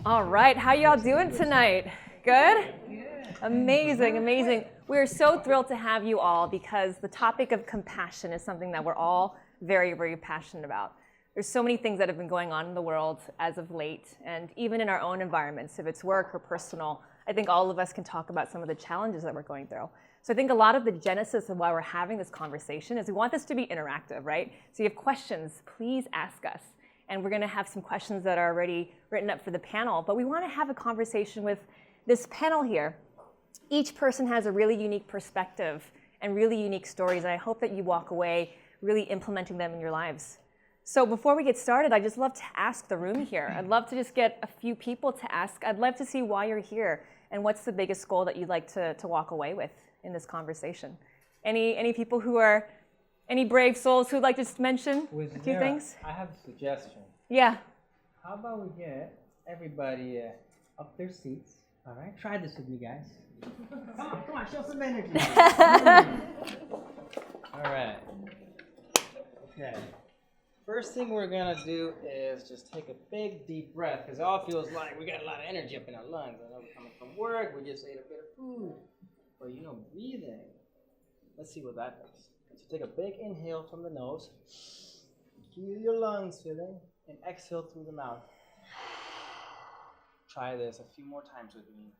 All right, how y'all doing tonight? Good? Amazing, amazing. We're so thrilled to have you all because the topic of compassion is something that we're all very, very passionate about. There's so many things that have been going on in the world as of late, and even in our own environments, if it's work or personal, I think all of us can talk about some of the challenges that we're going through. So I think a lot of the genesis of why we're having this conversation is we want this to be interactive, right? So you have questions, please ask us. And we're going to have some questions that are already written up for the panel. But we want to have a conversation with this panel here. Each person has a really unique perspective and really unique stories. And I hope that you walk away really implementing them in your lives. So before we get started, I'd just love to ask the room here. I'd love to just get a few people to ask. I'd love to see why you're here and what's the biggest goal that you'd like to walk away with in this conversation. Any people who are... Any brave souls who'd like to just mention a few things? I have a suggestion. Yeah. How about we get everybody up their seats? All right, try this with me, guys. Come on, show some energy. All right. Okay. First thing we're gonna do is just take a big deep breath, because it all feels like we got a lot of energy up in our lungs. I know we're coming from work, we just ate a bit of food, but breathing. Let's see what that does. So take a big inhale from the nose, feel your lungs filling, and exhale through the mouth. Try this a few more times with me.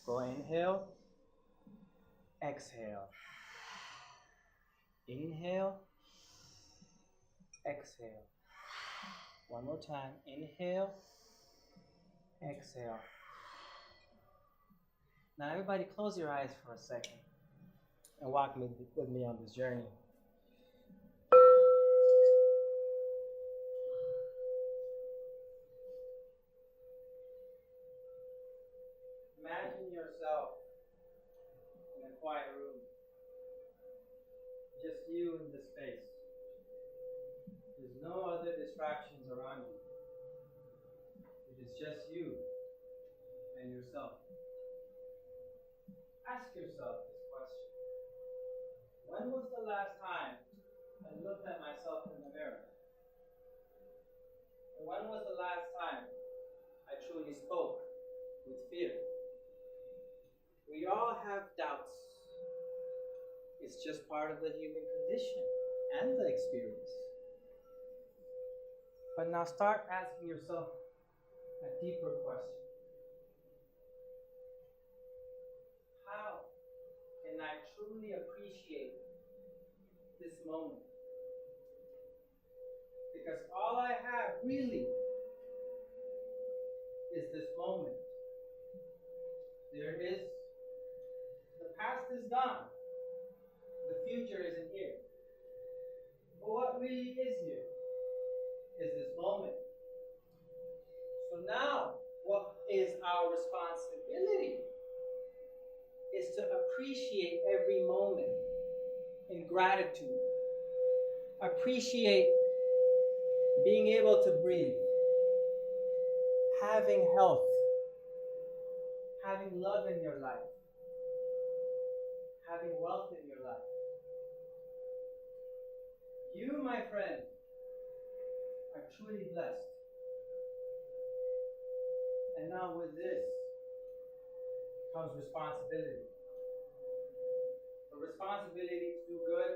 Go inhale, exhale. Inhale, exhale. One more time. Inhale, exhale. Now everybody close your eyes for a second and walk with me on this journey. Imagine yourself in a quiet room. Just you in the space. There's no other distractions around you. It is just you and yourself. Ask yourself this question. When was the last time I looked at myself in the mirror? And when was the last time I truly spoke with fear? We all have doubts. It's just part of the human condition and the experience. But now start asking yourself a deeper question. How can I truly appreciate this moment? Because all I have really is this moment. The past is gone. The future isn't here. But what really is here is this moment. So now, what is our responsibility? Is to appreciate every moment in gratitude. Appreciate being able to breathe, having health, having love in your life, having wealth in your life. You, my friend, are truly blessed. And now with this comes responsibility. The responsibility to do good,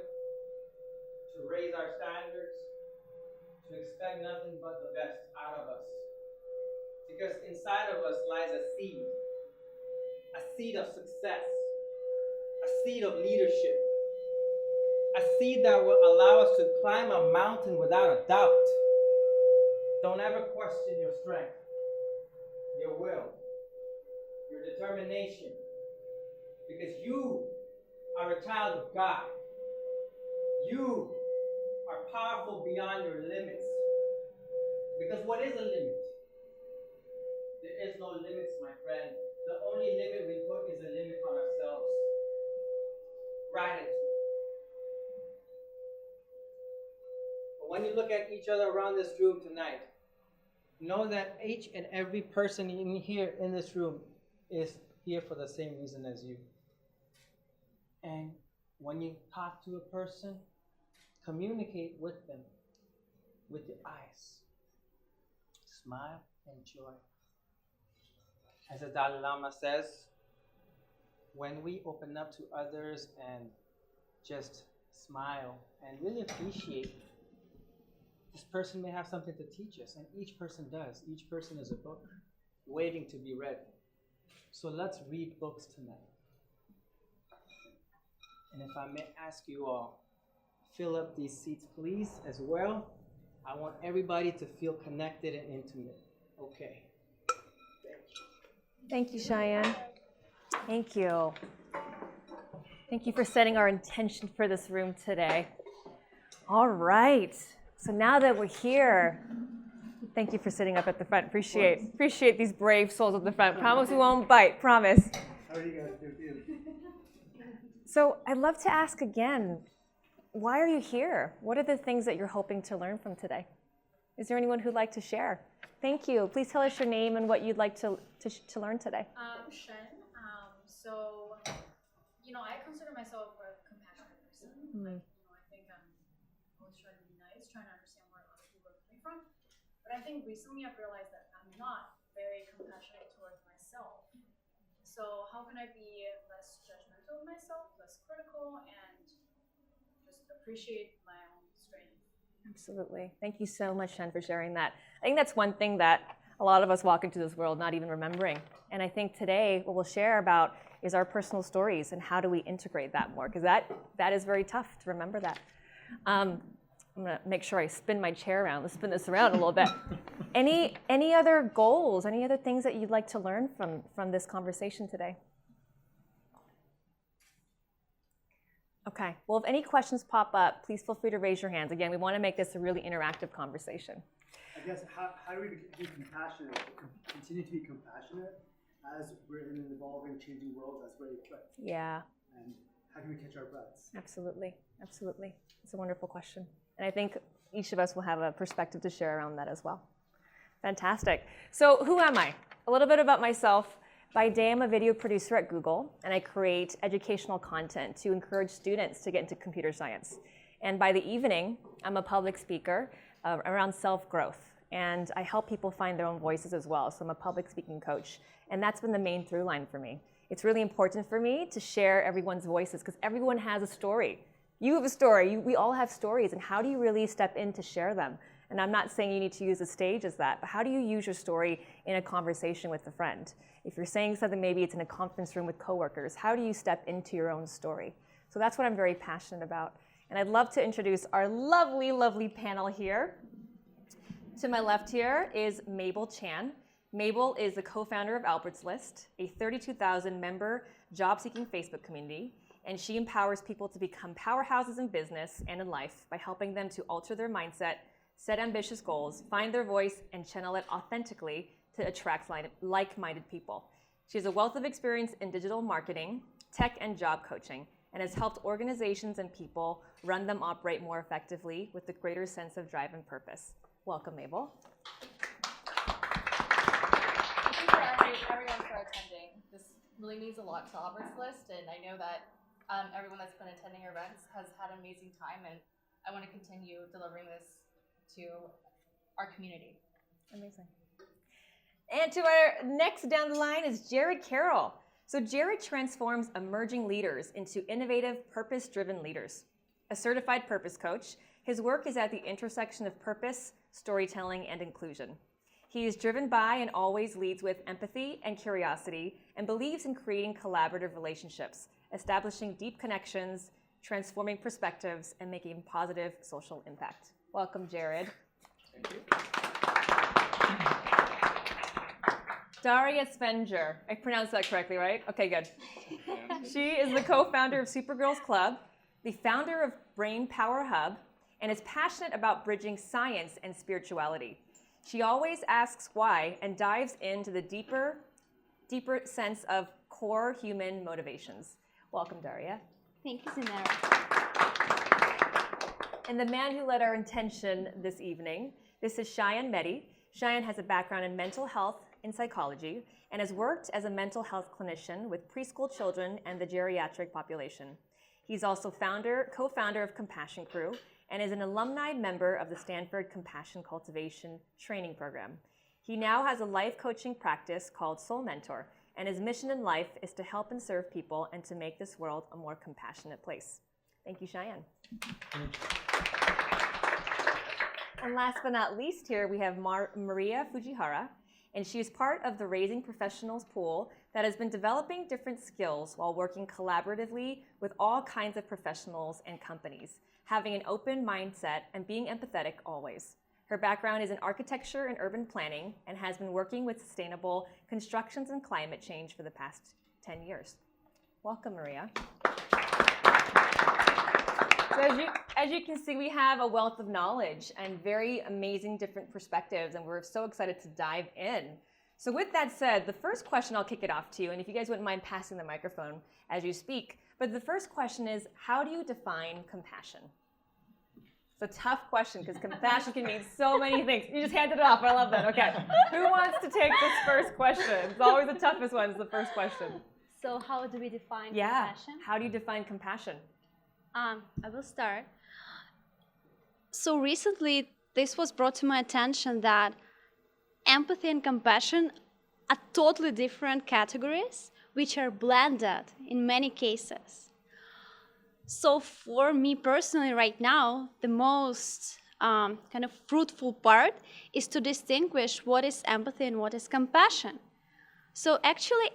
to raise our standards, to expect nothing but the best out of us. Because inside of us lies a seed of success, a seed of leadership, a seed that will allow us to climb a mountain without a doubt. Don't ever question your strength, your will, your determination, because you are a child of God. You are powerful beyond your limits. Because what is a limit? There is no limits, my friend. The only limit we put is a limit on ourselves. Gratitude. But when you look at each other around this room tonight, know that each and every person in this room is here for the same reason as you. And when you talk to a person, communicate with them with your eyes. Smile and joy. As the Dalai Lama says, when we open up to others and just smile and really appreciate, this person may have something to teach us, and each person does. Each person is a book waiting to be read. So let's read books tonight. And if I may ask you all, fill up these seats, please, as well. I want everybody to feel connected and intimate. Okay. Thank you, Cheyenne. Thank you. Thank you for setting our intention for this room today. All right. So now that we're here, thank you for sitting up at the front. Appreciate these brave souls at the front. Promise we won't bite. Promise. How are you guys doing? So I'd love to ask again, why are you here? What are the things that you're hoping to learn from today? Is there anyone who'd like to share? Thank you. Please tell us your name and what you'd like to learn today. Shen. So, I consider myself a compassionate person. I think I'm always trying to be nice, trying to understand where other people are coming from. But I think recently I've realized that I'm not very compassionate towards myself. So how can I be less judgmental of myself, less critical, and just appreciate my own strength? Absolutely. Thank you so much, Shen, for sharing that. I think that's one thing that a lot of us walk into this world not even remembering. And I think today what we'll share about is our personal stories and how do we integrate that more, because that is very tough to remember that. I'm gonna make sure I spin my chair around. Let's spin this around a little bit. Any other goals, any other things that you'd like to learn from this conversation today? Okay, well, if any questions pop up, please feel free to raise your hands. Again, we want to make this a really interactive conversation. I guess, how do we be compassionate, continue to be compassionate as we're in an evolving, changing world that's very quick? Yeah. And how can we catch our breaths? Absolutely, absolutely. It's a wonderful question. And I think each of us will have a perspective to share around that as well. Fantastic. So who am I? A little bit about myself. By day, I'm a video producer at Google, and I create educational content to encourage students to get into computer science. And by the evening, I'm a public speaker around self-growth, and I help people find their own voices as well. So I'm a public speaking coach, and that's been the main through line for me. It's really important for me to share everyone's voices because everyone has a story. You have a story. We all have stories, and how do you really step in to share them? And I'm not saying you need to use the stage as that, but how do you use your story in a conversation with a friend? If you're saying something, maybe it's in a conference room with coworkers, how do you step into your own story? So that's what I'm very passionate about. And I'd love to introduce our lovely, lovely panel here. To my left here is Mabel Chan. Mabel is the co-founder of Albert's List, a 32,000 member job-seeking Facebook community, and she empowers people to become powerhouses in business and in life by helping them to alter their mindset, set ambitious goals, find their voice, and channel it authentically to attract like-minded people. She has a wealth of experience in digital marketing, tech, and job coaching, and has helped organizations and people run them operate more effectively with a greater sense of drive and purpose. Welcome, Mabel. Thank you for everyone for attending. This really means a lot to Albert's List, and I know that everyone that's been attending our events has had an amazing time, and I want to continue delivering this to our community. Amazing. And to our next down the line is Jared Karol. So Jared transforms emerging leaders into innovative, purpose-driven leaders. A certified purpose coach, his work is at the intersection of purpose, storytelling, and inclusion. He is driven by and always leads with empathy and curiosity and believes in creating collaborative relationships, establishing deep connections, transforming perspectives, and making positive social impact. Welcome, Jared. Thank you. Daria Tsvenger. I pronounced that correctly, right? Okay, good. She is the co-founder of Supergirls Club, the founder of Brain Power Hub, and is passionate about bridging science and spirituality. She always asks why and dives into the deeper sense of core human motivations. Welcome, Daria. Thank you, Zynara. And the man who led our intention this evening, this is Cheyenne Meddy. Cheyenne has a background in mental health and psychology and has worked as a mental health clinician with preschool children and the geriatric population. He's also co-founder of Compassion Crew and is an alumni member of the Stanford Compassion Cultivation Training Program. He now has a life coaching practice called Soul Mentor, and his mission in life is to help and serve people and to make this world a more compassionate place. Thank you, Cheyenne. And last but not least here, we have Maria Fujihara, and she is part of the Raising Professionals pool that has been developing different skills while working collaboratively with all kinds of professionals and companies, having an open mindset and being empathetic always. Her background is in architecture and urban planning and has been working with sustainable constructions and climate change for the past 10 years. Welcome, Maria. So as you can see, we have a wealth of knowledge and very amazing different perspectives, and we're so excited to dive in. So with that said, the first question, I'll kick it off to you, and if you guys wouldn't mind passing the microphone as you speak, but the first question is, how do you define compassion? It's a tough question because compassion can mean so many things. You just handed it off, I love that. Okay, who wants to take this first question? It's always the toughest one, is the first question. So how do we define compassion? How do you define compassion? I will start. So recently, this was brought to my attention that empathy and compassion are totally different categories, which are blended in many cases. So for me personally right now, the most kind of fruitful part is to distinguish what is empathy and what is compassion. So actually,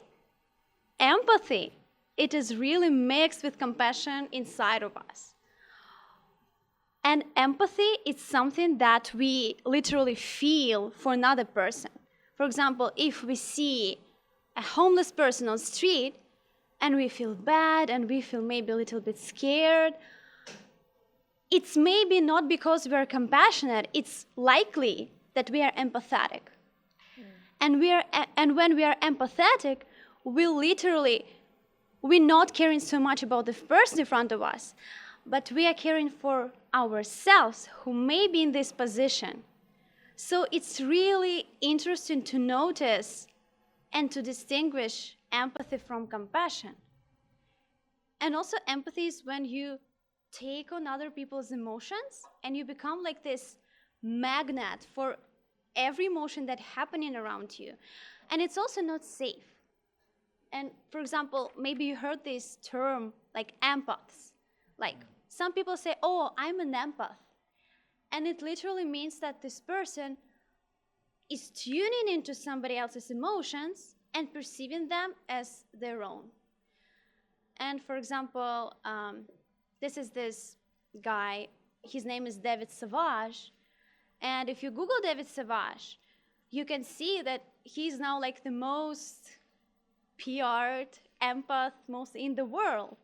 empathy, it is really mixed with compassion inside of us. And empathy is something that we literally feel for another person. For example, if we see a homeless person on the street and we feel bad and we feel maybe a little bit scared, it's maybe not because we're compassionate, it's likely that we are empathetic. And when we are empathetic, we're not caring so much about the person in front of us, but we are caring for ourselves who may be in this position. So it's really interesting to notice and to distinguish empathy from compassion. And also empathy is when you take on other people's emotions and you become like this magnet for every emotion that's happening around you. And it's also not safe. And for example, maybe you heard this term like empaths. Like some people say, oh, I'm an empath. And it literally means that this person is tuning into somebody else's emotions and perceiving them as their own. And for example, this is this guy, his name is David Savage. And if you Google David Savage, you can see that he's now like the most PR'd empath most in the world.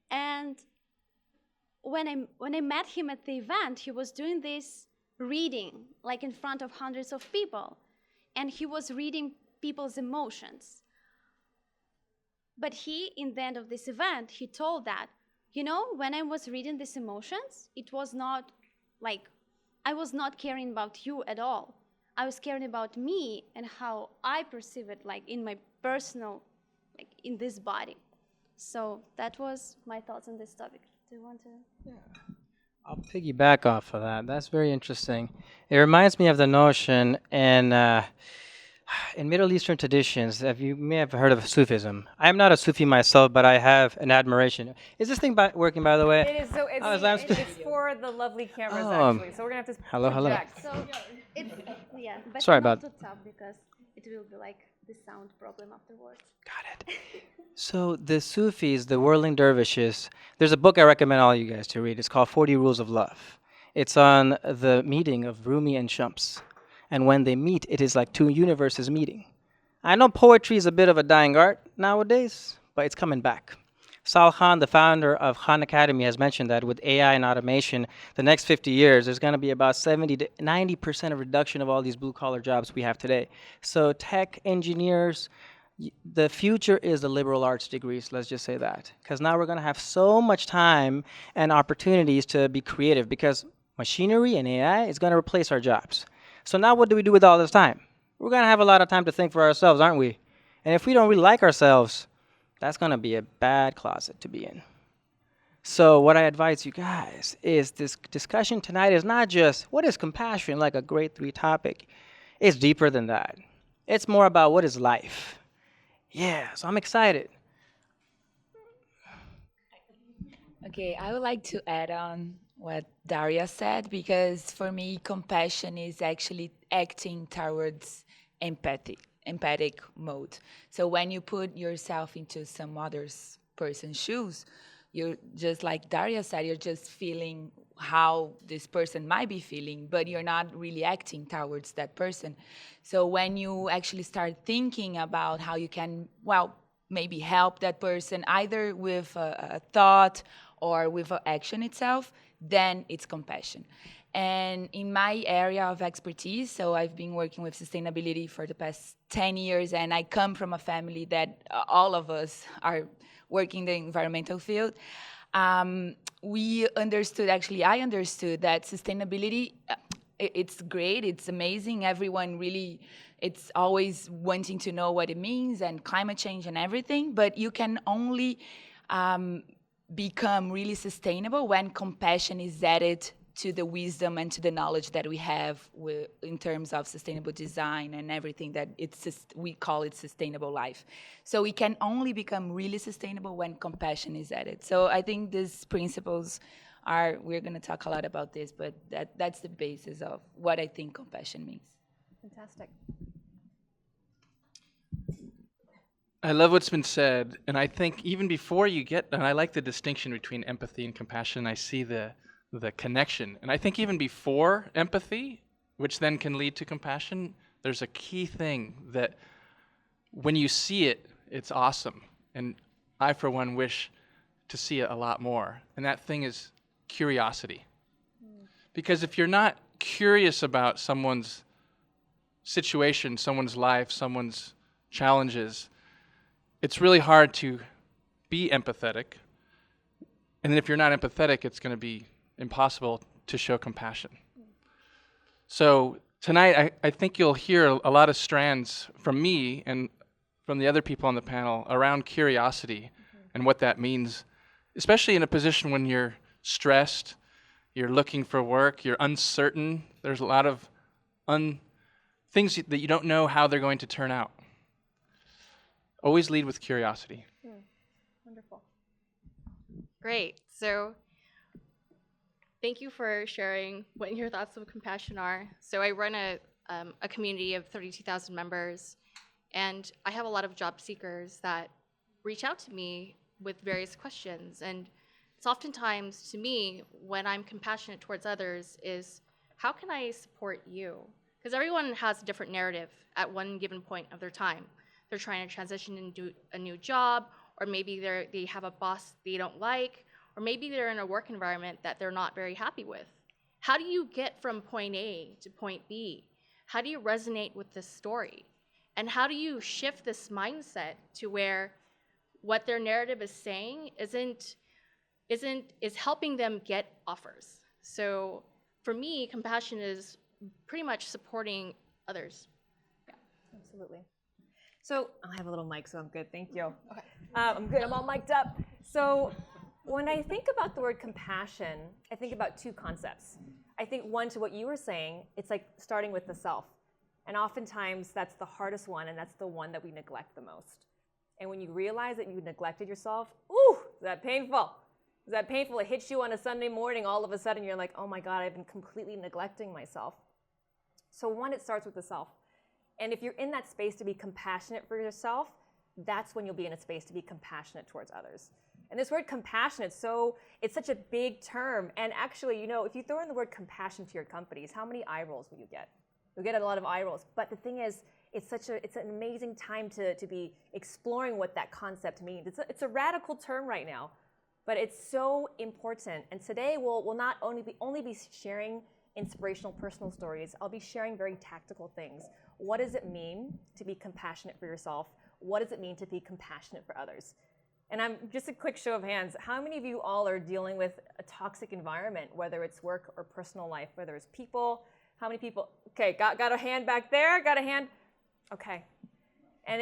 And when I met him at the event, he was doing this reading, like in front of hundreds of people. And he was reading people's emotions. But he, in the end of this event, he told that, you know, when I was reading these emotions, it was not like, I was not caring about you at all. I was caring about me and how I perceive it, like in my personal, like in this body. So that was my thoughts on this topic. Do you want to? Yeah. I'll piggyback off of that. That's very interesting. It reminds me of the notion in Middle Eastern traditions, you may have heard of Sufism. I'm not a Sufi myself, but I have an admiration. Is this thing working, by the way? It is. So it's for the lovely cameras, actually. So we're going to have to hello. So it's, yeah, but sorry not about to tap because it will be like the sound problem afterwards. Got it. So the Sufis, the whirling dervishes, there's a book I recommend all you guys to read. It's called 40 Rules of Love. It's on the meeting of Rumi and Shams. And when they meet, it is like two universes meeting. I know poetry is a bit of a dying art nowadays, but it's coming back. Sal Khan, the founder of Khan Academy, has mentioned that with AI and automation, the next 50 years, there's going to be about 70 to 90% of reduction of all these blue-collar jobs we have today. So tech engineers, the future is the liberal arts degrees, let's just say that. Because now we're going to have so much time and opportunities to be creative because machinery and AI is going to replace our jobs. So now what do we do with all this time? We're going to have a lot of time to think for ourselves, aren't we? And if we don't really like ourselves, that's going to be a bad closet to be in. So what I advise you guys is this discussion tonight is not just what is compassion, like a grade 3 topic. It's deeper than that. It's more about what is life. Yeah, so I'm excited. Okay, I would like to add on what Daria said because for me, compassion is actually acting towards empathic mode. So when you put yourself into some other person's shoes, you're just like Daria said, you're just feeling how this person might be feeling, but you're not really acting towards that person. So when you actually start thinking about how you can, well, maybe help that person either with a thought or with an action itself, then it's compassion. And in my area of expertise, so I've been working with sustainability for the past 10 years, and I come from a family that all of us are working in the environmental field. We understood, actually, I understood that sustainability, it's great, it's amazing. Everyone really, it's always wanting to know what it means and climate change and everything, but you can only become really sustainable when compassion is added to the wisdom and to the knowledge that we have in terms of sustainable design and everything that we call it sustainable life. So we can only become really sustainable when compassion is added. So I think these principles we're going to talk a lot about this, but that's the basis of what I think compassion means. Fantastic. I love what's been said, and I think even before you get, and I like the distinction between empathy and compassion. I see the connection, and I think even before empathy, which then can lead to compassion, there's a key thing that when you see it, it's awesome, and I, for one, wish to see it a lot more, and that thing is curiosity. Because if you're not curious about someone's situation, someone's life, someone's challenges, it's really hard to be empathetic. And if you're not empathetic, it's going to be impossible to show compassion. So tonight, I think you'll hear a lot of strands from me and from the other people on the panel around curiosity and what that means, especially in a position when you're stressed, you're looking for work, you're uncertain. There's a lot of things that you don't know how they're going to turn out. Always lead with curiosity. Wonderful. Great. So thank you for sharing what your thoughts of compassion are. So I run a community of 32,000 members, and I have a lot of job seekers that reach out to me with various questions. And it's oftentimes, to me, when I'm compassionate towards others, is how can I support you? Because everyone has a different narrative at one given point of their time. They're trying to transition into a new job, or maybe they have a boss they don't like, or maybe they're in a work environment that they're not very happy with. How do you get from point A to point B? How do you resonate with this story? And how do you shift this mindset to where what their narrative is saying is helping them get offers? So for me, compassion is pretty much supporting others. Yeah. Absolutely. So I have a little mic, so I'm good. Thank you. Okay. I'm good. I'm all mic'd up. So when I think about the word compassion, I think about two concepts. I think one, to what you were saying, it's like starting with the self. And oftentimes that's the hardest one, and that's the one that we neglect the most. And when you realize that you neglected yourself, ooh, is that painful? Is that painful? It hits you on a Sunday morning, all of a sudden you're like, oh my God, I've been completely neglecting myself. So one, it starts with the self. And if you're in that space to be compassionate for yourself, that's when you'll be in a space to be compassionate towards others. And this word compassion, it's such a big term. And actually, if you throw in the word compassion to your companies, how many eye rolls will you get? You'll get a lot of eye rolls. But the thing is, it's an amazing time to be exploring what that concept means. It's a radical term right now, but it's so important. And today we'll not only be sharing inspirational personal stories. I'll be sharing very tactical things. What does it mean to be compassionate for yourself? What does it mean to be compassionate for others? And I'm just a quick show of hands. How many of you all are dealing with a toxic environment, whether it's work or personal life, whether it's people? How many people? Okay, got a hand back there. Got a hand. Okay, and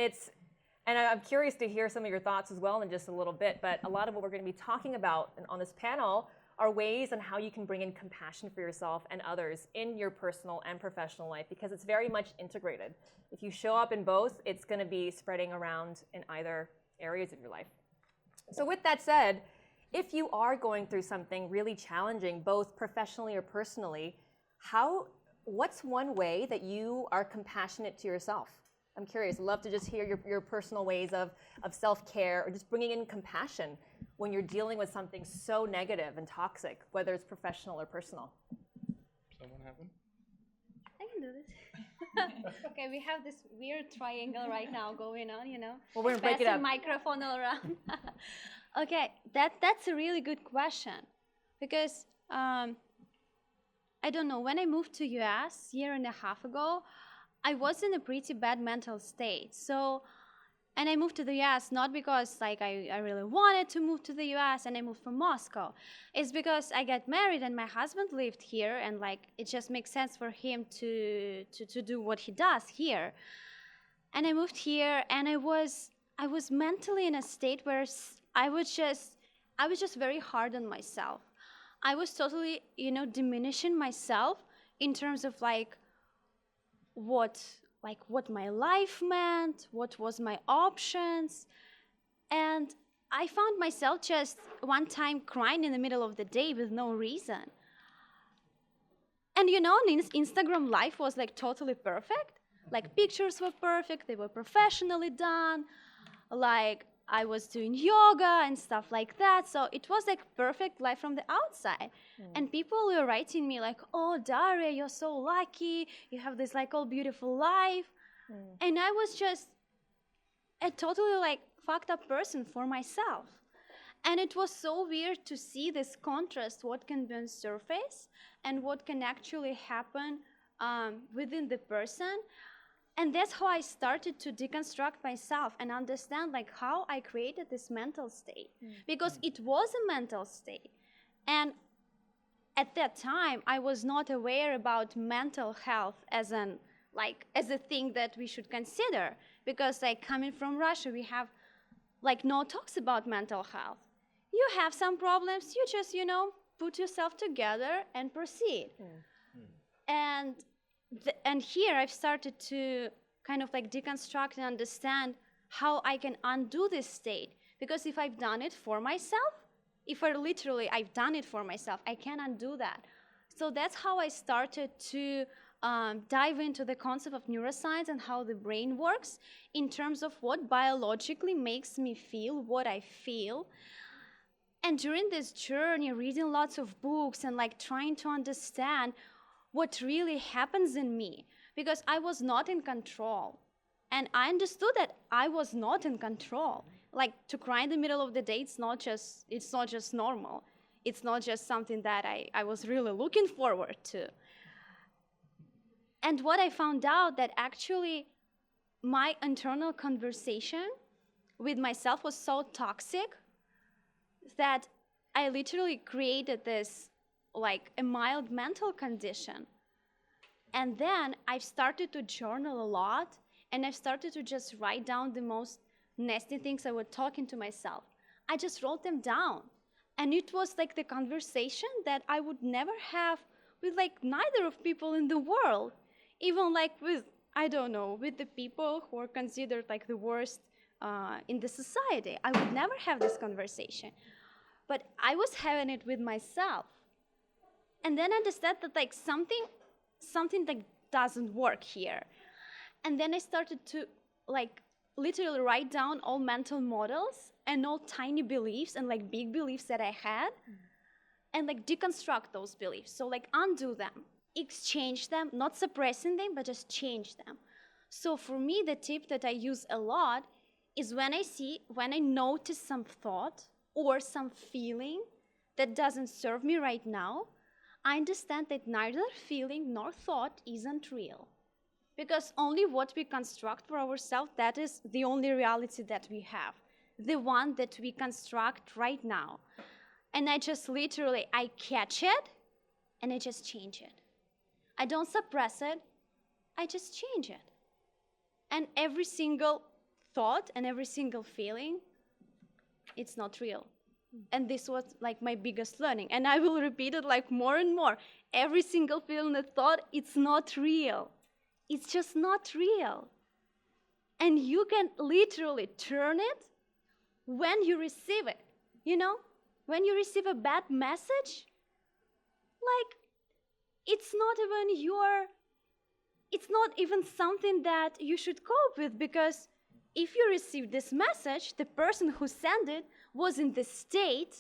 I'm curious to hear some of your thoughts as well in just a little bit. But a lot of what we're going to be talking about on this panel are ways on how you can bring in compassion for yourself and others in your personal and professional life, because it's very much integrated. If you show up in both, it's going to be spreading around in either areas of your life. So with that said, if you are going through something really challenging, both professionally or personally, what's one way that you are compassionate to yourself? I'm curious. I'd love to just hear your personal ways of self-care or just bringing in compassion when you're dealing with something so negative and toxic, whether it's professional or personal. Someone have one? I can do this. Okay, we have this weird triangle right now going on, you know. Well, we're gonna break it up. Passing microphone all around. Okay, that's a really good question, because I don't know, when I moved to US a year and a half ago, I was in a pretty bad mental state. So, and I moved to the US not because like I really wanted to move to the US, and I moved from Moscow. It's because I got married and my husband lived here, and like it just makes sense for him to do what he does here. And I moved here, and I was mentally in a state where I was just very hard on myself. I was totally, you know, diminishing myself in terms of like what my life meant, what was my options. And I found myself just one time crying in the middle of the day with no reason. And you know, Instagram life was like totally perfect. Like pictures were perfect, they were professionally done. Like I was doing yoga and stuff like that. So it was like perfect life from the outside. And people were writing me like, oh, Daria, you're so lucky. You have this like all beautiful life. And I was just a totally like fucked up person for myself. And it was so weird to see this contrast, what can be on surface and what can actually happen within the person. And that's how I started to deconstruct myself and understand like how I created this mental state, because it was a mental state. And at that time, I was not aware about mental health as a thing that we should consider, because like coming from Russia, we have like no talks about mental health. You have some problems, you just, you know, put yourself together and proceed. And here I've started to kind of like deconstruct and understand how I can undo this state. Because if I've done it for myself, I've done it for myself, I can undo that. So that's how I started to dive into the concept of neuroscience and how the brain works in terms of what biologically makes me feel what I feel. And during this journey, reading lots of books and like trying to understand what really happens in me, because I was not in control. And I understood that I was not in control. Like to cry in the middle of the day, it's not just normal. It's not just something that I was really looking forward to. And what I found out that actually my internal conversation with myself was so toxic that I literally created this like a mild mental condition. And then I've started to journal a lot, and I've started to just write down the most nasty things I was talking to myself. I just wrote them down. And it was like the conversation that I would never have with like neither of people in the world. Even like with, I don't know, with the people who are considered like the worst in the society. I would never have this conversation. But I was having it with myself. And then I understood that like something like doesn't work here. And then I started to like literally write down all mental models and all tiny beliefs and like big beliefs that I had, and like deconstruct those beliefs. So like undo them, exchange them, not suppressing them, but just change them. So for me, the tip that I use a lot is when I notice some thought or some feeling that doesn't serve me right now, I understand that neither feeling nor thought isn't real. Because only what we construct for ourselves, that is the only reality that we have. The one that we construct right now. And I just literally, I catch it and I just change it. I don't suppress it, I just change it. And every single thought and every single feeling, it's not real. And this was like my biggest learning. And I will repeat it like more and more. Every single feeling and thought, it's not real. It's just not real. And you can literally turn it when you receive it. You know, when you receive a bad message, like it's not even something that you should cope with, because if you receive this message, the person who sent it was in the state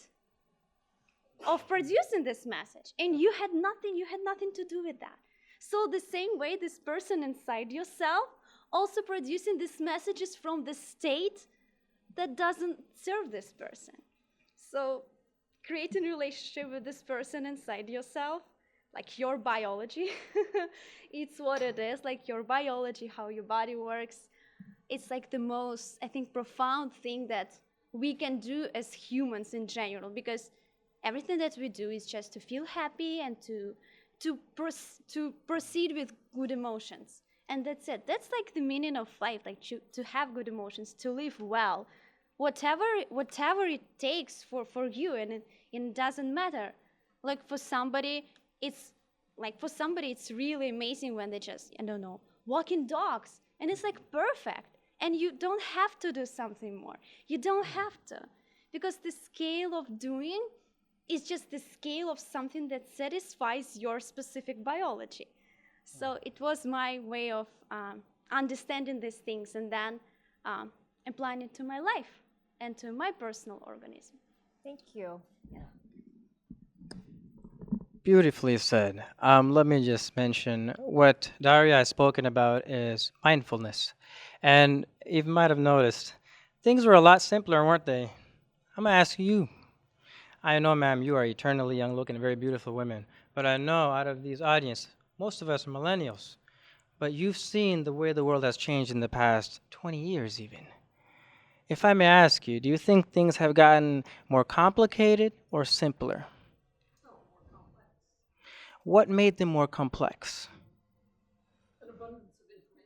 of producing this message, and you had nothing to do with that. So the same way, this person inside yourself also producing these messages from the state that doesn't serve this person. So creating a relationship with this person inside yourself, like your biology, it's what it is, like your biology, how your body works. It's like the most, I think, profound thing that we can do as humans in general, because everything that we do is just to feel happy and to proceed with good emotions. And that's it. That's like the meaning of life, like to have good emotions, to live well, whatever it takes for you, and it doesn't matter. Like for somebody, it's really amazing when they just, I don't know, walking dogs, and it's like perfect. And you don't have to do something more. You don't have to, because the scale of doing is just the scale of something that satisfies your specific biology. So it was my way of understanding these things and then applying it to my life and to my personal organism. Thank you. Yeah. Beautifully said. Let me just mention what Daria has spoken about is mindfulness. And you might have noticed, things were a lot simpler, weren't they? I'm going to ask you. I know, ma'am, you are eternally young looking, very beautiful women. But I know out of these audience, most of us are millennials. But you've seen the way the world has changed in the past 20 years even. If I may ask you, do you think things have gotten more complicated or simpler? What made them more complex? An abundance of information.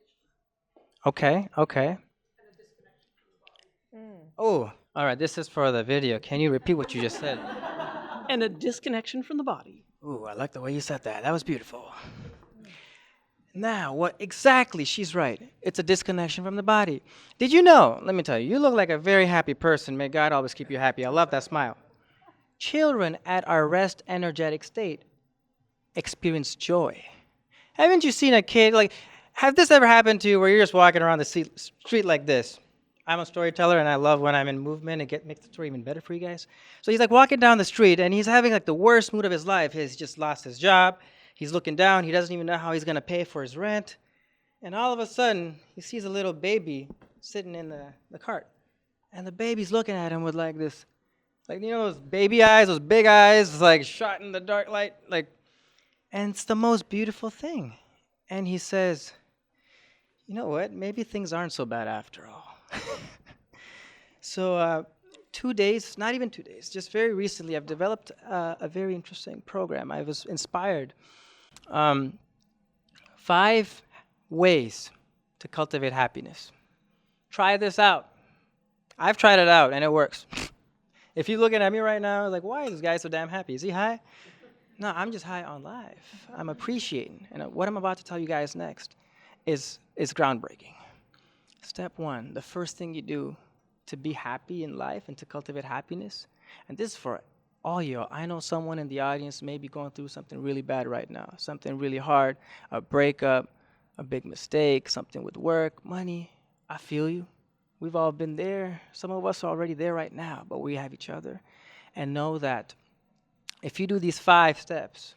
Okay, okay. And a disconnection from the body. Oh, all right, this is for the video. Can you repeat what you just said? And a disconnection from the body. Ooh, I like the way you said that. That was beautiful. Now, what exactly? She's right. It's a disconnection from the body. Did you know? Let me tell you, you look like a very happy person. May God always keep you happy. I love that smile. Children at our rest energetic state experience joy. Haven't you seen a kid, like, have this ever happened to you where you're just walking around the street like this? I'm a storyteller, and I love when I'm in movement. It makes the story even better for you guys. So he's like walking down the street, and he's having like the worst mood of his life. He's just lost his job. He's looking down. He doesn't even know how he's going to pay for his rent. And all of a sudden, he sees a little baby sitting in the cart. And the baby's looking at him with like this, like, you know, those baby eyes, those big eyes, like shot in the dark light. Like, and it's the most beautiful thing. And he says, you know what? Maybe things aren't so bad after all. So 2 days, not even 2 days, just very recently, I've developed a very interesting program. I was inspired. 5 ways to cultivate happiness. Try this out. I've tried it out, and it works. If you're looking at me right now, like, why is this guy so damn happy? Is he high? No, I'm just high on life. I'm appreciating. And what I'm about to tell you guys next is groundbreaking. Step 1, the first thing you do to be happy in life and to cultivate happiness, and this is for all y'all. I know someone in the audience may be going through something really bad right now, something really hard, a breakup, a big mistake, something with work, money. I feel you. We've all been there. Some of us are already there right now, but we have each other. And know that if you do these 5 steps,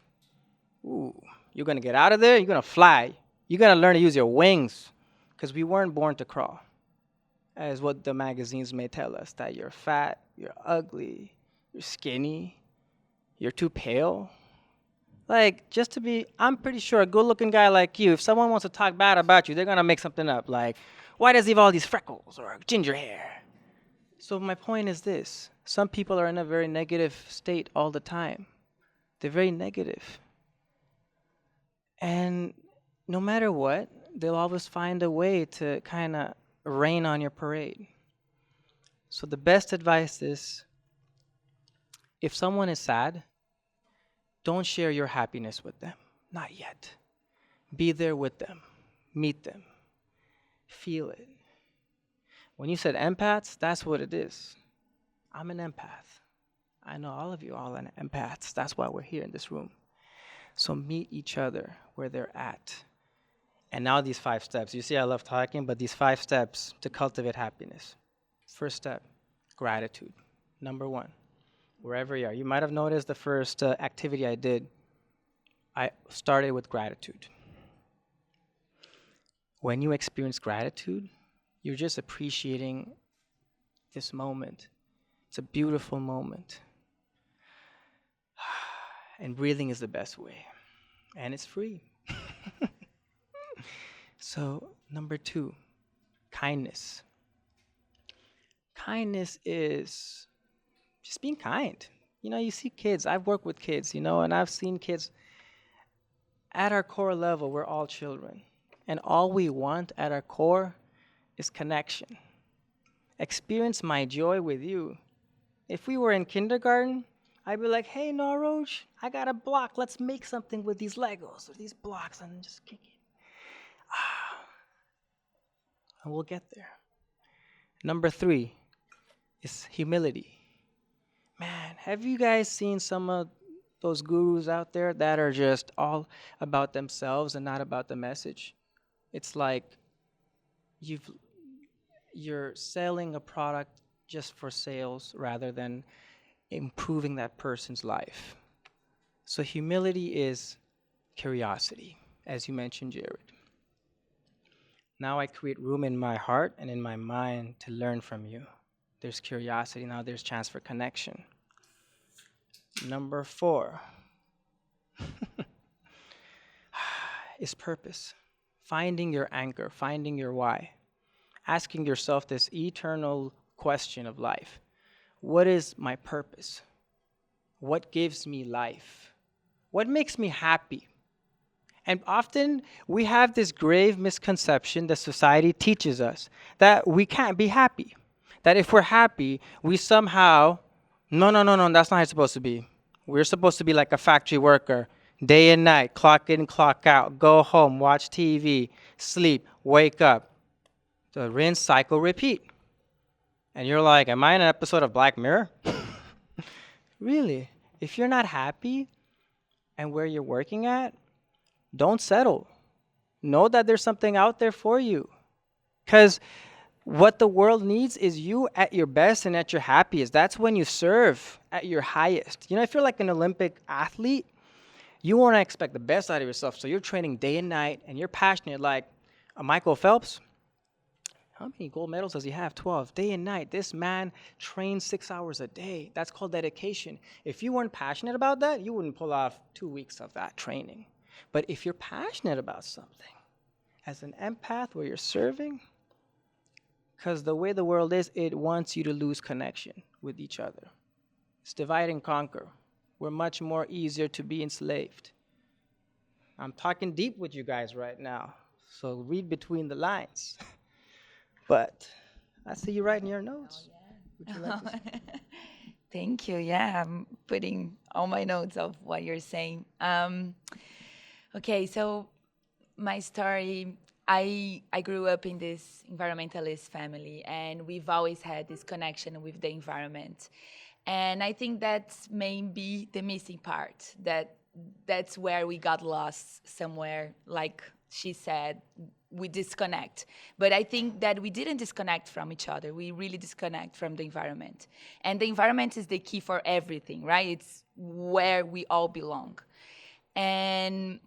you're going to get out of there, you're going to fly. You're going to learn to use your wings, because we weren't born to crawl, as what the magazines may tell us, that you're fat, you're ugly, you're skinny, you're too pale. Like, just to be, I'm pretty sure a good-looking guy like you, if someone wants to talk bad about you, they're going to make something up, like, why does he have all these freckles or ginger hair? So my point is this. Some people are in a very negative state all the time. They're very negative. And no matter what, they'll always find a way to kind of rain on your parade. So the best advice is If someone is sad, don't share your happiness with them. Not yet. Be there with them. Meet them. Feel it. When you said empaths, that's what it is. I'm an empath. I know all of you all are empaths. That's why we're here in this room. So meet each other where they're at. And now these 5 steps. You see, I love talking, but these 5 steps to cultivate happiness. First step, gratitude. Number 1, wherever you are. You might have noticed the first activity I did, I started with gratitude. When you experience gratitude, you're just appreciating this moment. It's a beautiful moment. And breathing is the best way. And it's free. So, number 2, kindness. Kindness is just being kind. You know, you see kids, I've worked with kids, you know, and I've seen kids. At our core level, we're all children. And all we want at our core is connection. Experience my joy with you. If we were in kindergarten, I'd be like, hey, Naroj, I got a block. Let's make something with these Legos or these blocks and just kick it. And we'll get there. Number 3 is humility. Man, have you guys seen some of those gurus out there that are just all about themselves and not about the message? It's like you're selling a product just for sales rather than improving that person's life. So humility is curiosity, as you mentioned, Jared. Now I create room in my heart and in my mind to learn from you. There's curiosity, now there's chance for connection. Number 4 is purpose. Finding your anchor, finding your why. Asking yourself this eternal question of life. What is my purpose? What gives me life? What makes me happy? And often we have this grave misconception that society teaches us that we can't be happy. That if we're happy, we somehow, no, that's not how it's supposed to be. We're supposed to be like a factory worker, day and night, clock in, clock out, go home, watch TV, sleep, wake up. The rinse, cycle, repeat. And you're like, am I in an episode of Black Mirror? Really? If you're not happy and where you're working at, don't settle. Know that there's something out there for you. Because what the world needs is you at your best and at your happiest. That's when you serve at your highest. You know, if you're like an Olympic athlete, you want to expect the best out of yourself. So you're training day and night and you're passionate like Michael Phelps. How many gold medals does he have? 12. Day and night. This man trains 6 hours a day. That's called dedication. If you weren't passionate about that, you wouldn't pull off 2 weeks of that training. But if you're passionate about something, as an empath where you're serving, because the way the world is, it wants you to lose connection with each other. It's divide and conquer. We're much more easier to be enslaved. I'm talking deep with you guys right now, so read between the lines. But I see you writing your notes. Would you like to say? Thank you. Yeah, I'm putting all my notes of what you're saying. Okay, so my story, I grew up in this environmentalist family, and we've always had this connection with the environment. And I think that's maybe the missing part, that's where we got lost somewhere, like she said, we disconnect. But I think that we didn't disconnect from each other. We really disconnect from the environment. And the environment is the key for everything, right? It's where we all belong. And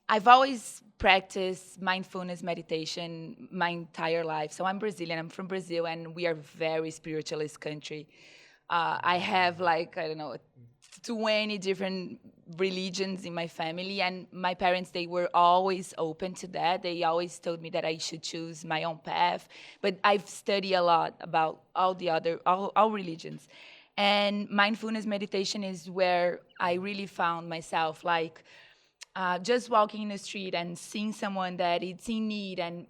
I've always practiced mindfulness meditation my entire life. So I'm Brazilian, I'm from Brazil, and we are a very spiritualist country. I have 20 different religions in my family, and my parents, they were always open to that. They always told me that I should choose my own path. But I've studied a lot about all religions. And mindfulness meditation is where I really found myself, just walking in the street and seeing someone that is in need and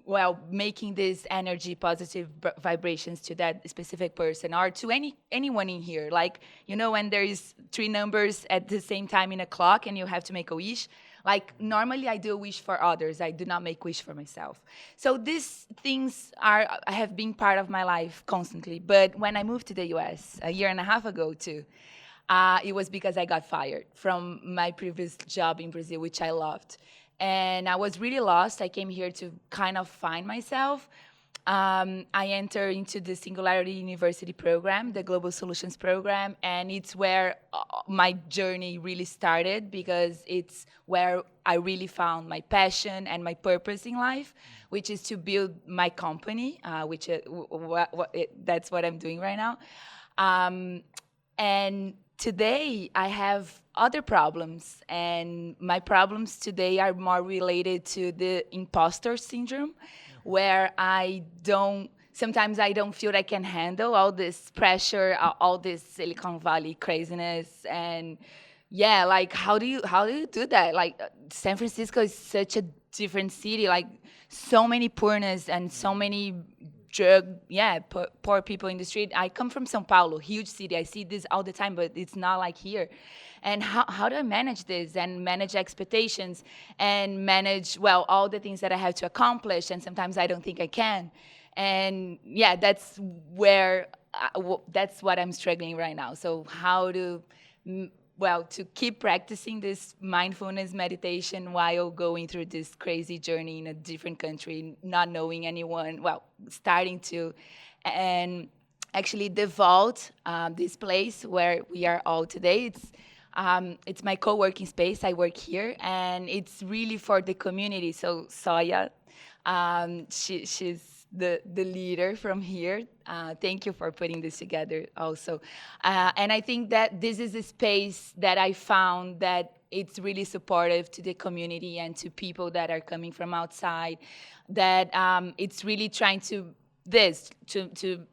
well, making this energy, positive vibrations to that specific person or to anyone in here. Like, you know, when there is 3 numbers at the same time in a clock and you have to make a wish. Like, normally I do a wish for others. I do not make wish for myself. So these things have been part of my life constantly. But when I moved to the US a year and a half ago too, it was because I got fired from my previous job in Brazil, which I loved. And I was really lost. I came here to kind of find myself. I entered into the Singularity University program, the Global Solutions program, and it's where my journey really started, because it's where I really found my passion and my purpose in life, which is to build my company, which that's what I'm doing right now. And today I have other problems, and my problems today are more related to the imposter syndrome, where sometimes I don't feel I can handle all this pressure, all this Silicon Valley craziness. And yeah, like how do you do that? Like San Francisco is such a different city, like so many poorness and so many poor people in the street. I come from São Paulo, huge city. I see this all the time, but it's not like here. And how do I manage this and manage expectations and manage, well, all the things that I have to accomplish, and sometimes I don't think I can. And yeah, that's what I'm struggling right now. So how to keep practicing this mindfulness meditation while going through this crazy journey in a different country, not knowing anyone, starting to, and actually the vault, this place where we are all today, it's my co-working space. I work here, and it's really for the community. So Soya, she's the leader from here. Thank you for putting this together also. And I think that this is a space that I found that it's really supportive to the community and to people that are coming from outside, that it's really trying to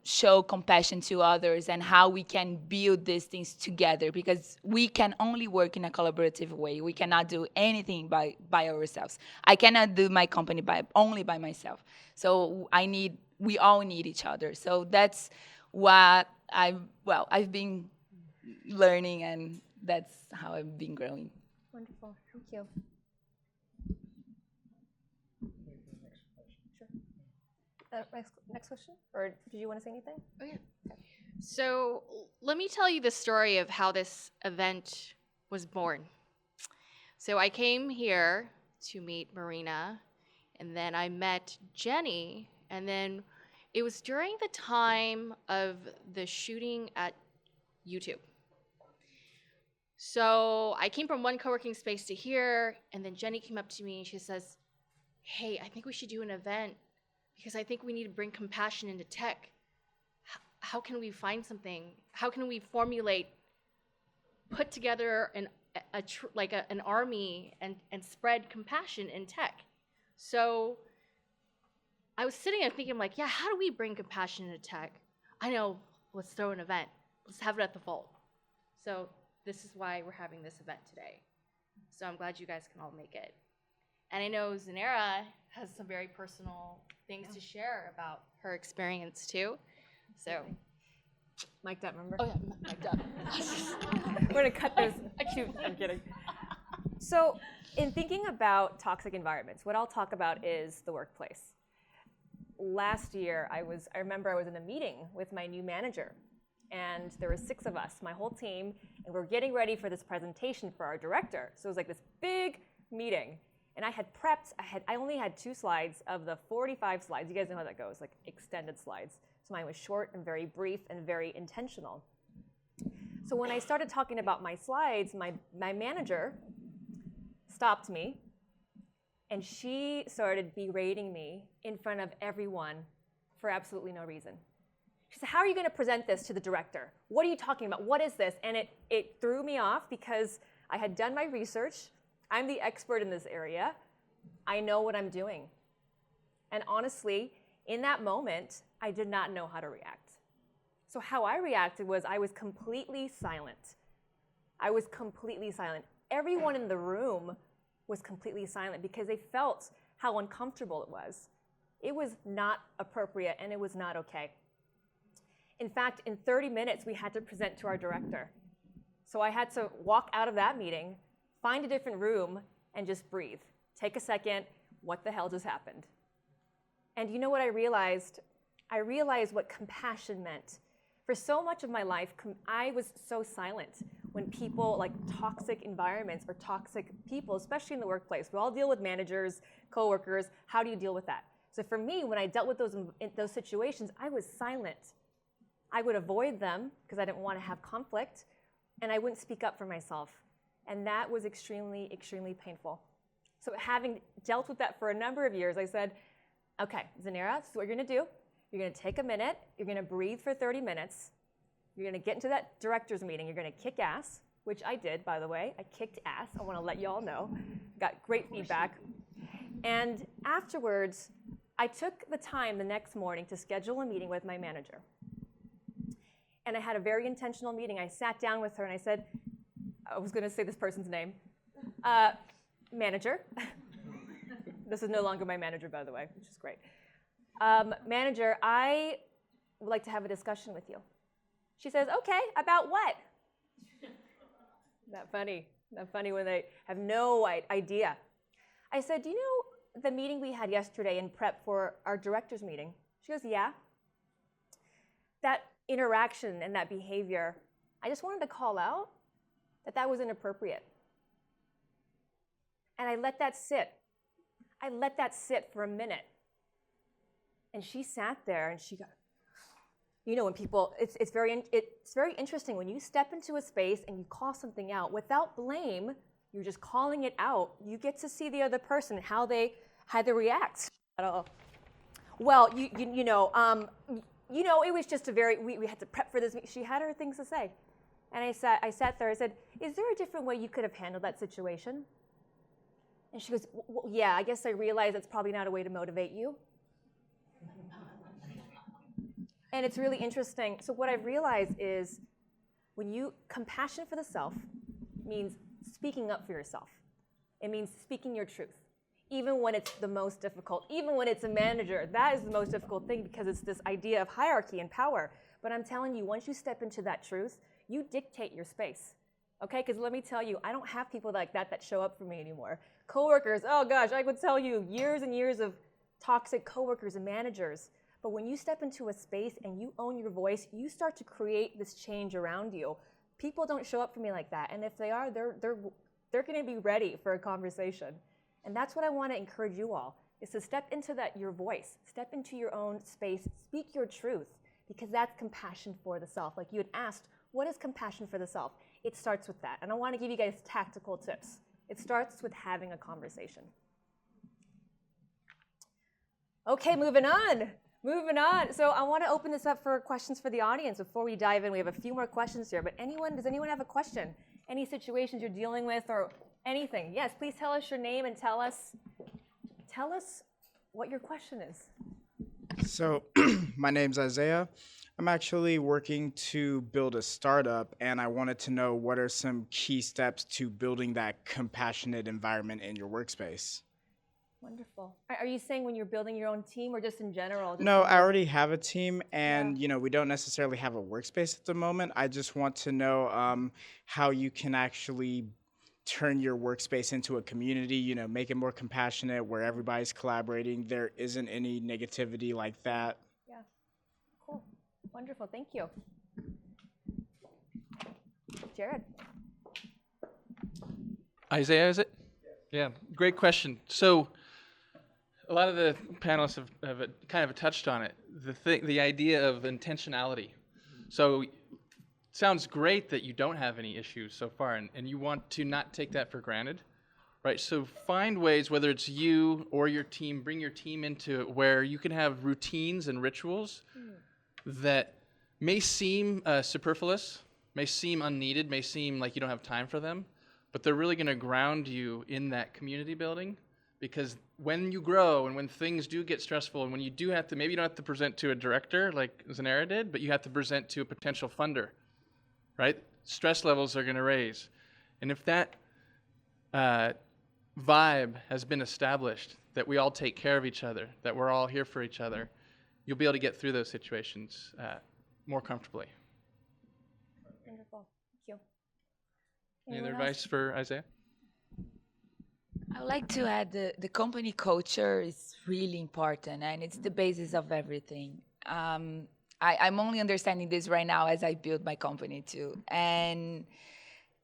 show compassion to others and how we can build these things together, because we can only work in a collaborative way. We cannot do anything by ourselves. I cannot do my company only by myself. So we all need each other. So that's what I've been learning, and that's how I've been growing. Wonderful, thank you. Next question, or did you want to say anything? Oh, yeah. Okay. So let me tell you the story of how this event was born. So I came here to meet Marina, and then I met Jenny, and then it was during the time of the shooting at YouTube. So I came from one co-working space to here, and then Jenny came up to me and she says, "Hey, I think we should do an event, because I think we need to bring compassion into tech. How can we find something? How can we put together an army and spread compassion in tech?" So I was sitting and thinking, like, yeah, how do we bring compassion into tech? I know, let's throw an event. Let's have it at the vault. So this is why we're having this event today. So I'm glad you guys can all make it. And I know Zynara has some very personal things to share about her experience too. So, Mic'd up, remember? oh yeah, mic'd up. We're gonna cut this. Shoot, I'm kidding. So, in thinking about toxic environments, what I'll talk about is the workplace. Last year, I remember I was in a meeting with my new manager, and there were 6 of us, my whole team, and we're getting ready for this presentation for our director. So it was like this big meeting. And I had prepped, I only had 2 slides of the 45 slides. You guys know how that goes, like extended slides. So mine was short and very brief and very intentional. So when I started talking about my slides, my manager stopped me, and she started berating me in front of everyone for absolutely no reason. She said, "How are you going to present this to the director? What are you talking about? What is this?" And it threw me off, because I had done my research. I'm the expert in this area. I know what I'm doing. And honestly, in that moment, I did not know how to react. So how I reacted was I was completely silent. I was completely silent. Everyone in the room was completely silent, because they felt how uncomfortable it was. It was not appropriate and it was not okay. In fact, in 30 minutes, we had to present to our director. So I had to walk out of that meeting, find a different room, and just breathe. Take a second, what the hell just happened? And you know what I realized? I realized what compassion meant. For so much of my life, I was so silent when people, like toxic environments or toxic people, especially in the workplace. We all deal with managers, coworkers. How do you deal with that? So for me, when I dealt with those situations, I was silent. I would avoid them because I didn't want to have conflict, and I wouldn't speak up for myself. And that was extremely, extremely painful. So having dealt with that for a number of years, I said, okay, Zynara, this is what you're going to do. You're going to take a minute. You're going to breathe for 30 minutes. You're going to get into that director's meeting. You're going to kick ass, which I did, by the way. I kicked ass. I want to let you all know. Got great feedback. And afterwards, I took the time the next morning to schedule a meeting with my manager. And I had a very intentional meeting. I sat down with her and I said, I was going to say this person's name. Manager. This is no longer my manager, by the way, which is great. Manager, I would like to have a discussion with you. She says, okay, about what? Not funny. Not funny when they have no idea. I said, do you know the meeting we had yesterday in prep for our director's meeting? She goes, yeah. That interaction and that behavior, I just wanted to call out that was inappropriate. And I let that sit. I let that sit for a minute. And she sat there and she got, you know, when people, it's very interesting when you step into a space and you call something out without blame, you're just calling it out. You get to see the other person, how they react. Well, you know, it was just we had to prep for this. She had her things to say. And I sat there, I said, is there a different way you could have handled that situation? And she goes, well, yeah, I guess I realize it's probably not a way to motivate you. And it's really interesting. So what I've realized is compassion for the self means speaking up for yourself. It means speaking your truth. Even when it's the most difficult, even when it's a manager, that is the most difficult thing because it's this idea of hierarchy and power. But I'm telling you, once you step into that truth, you dictate your space. Okay, because let me tell you, I don't have people like that show up for me anymore. Coworkers, oh gosh, I would tell you years and years of toxic coworkers and managers. But when you step into a space and you own your voice, you start to create this change around you. People don't show up for me like that. And if they are, they're going to be ready for a conversation. And that's what I want to encourage you all, is to step into your voice, step into your own space, speak your truth, because that's compassion for the self. Like you had asked, what is compassion for the self? It starts with that. And I want to give you guys tactical tips. It starts with having a conversation. Okay, moving on. So I want to open this up for questions for the audience before we dive in. We have a few more questions here, but does anyone have a question? Any situations you're dealing with or anything? Yes, please tell us your name and tell us what your question is. So my name's Isaiah. I'm actually working to build a startup, and I wanted to know what are some key steps to building that compassionate environment in your workspace. Wonderful. Are you saying when you're building your own team or just in general? No, I already have a team, and we don't necessarily have a workspace at the moment. I just want to know how you can actually turn your workspace into a community, make it more compassionate where everybody's collaborating. There isn't any negativity like that. Yeah, cool. Wonderful, thank you. Jared. Isaiah, is it? Yeah, great question. So a lot of the panelists have kind of touched on it, the idea of intentionality. So it sounds great that you don't have any issues so far, and you want to not take that for granted, right? So find ways, whether it's you or your team, bring your team into it where you can have routines and rituals that may seem superfluous, may seem unneeded, may seem like you don't have time for them, but they're really going to ground you in that community building. Because when you grow and when things do get stressful and when you do have to, maybe you don't have to present to a director like Zynara did, but you have to present to a potential funder, right? Stress levels are going to raise. And if that vibe has been established, that we all take care of each other, that we're all here for each other, you'll be able to get through those situations more comfortably. Wonderful. Thank you. Any other Anyone else? advice for Isaiah? I would like to add the company culture is really important and it's the basis of everything. I'm only understanding this right now as I build my company too. And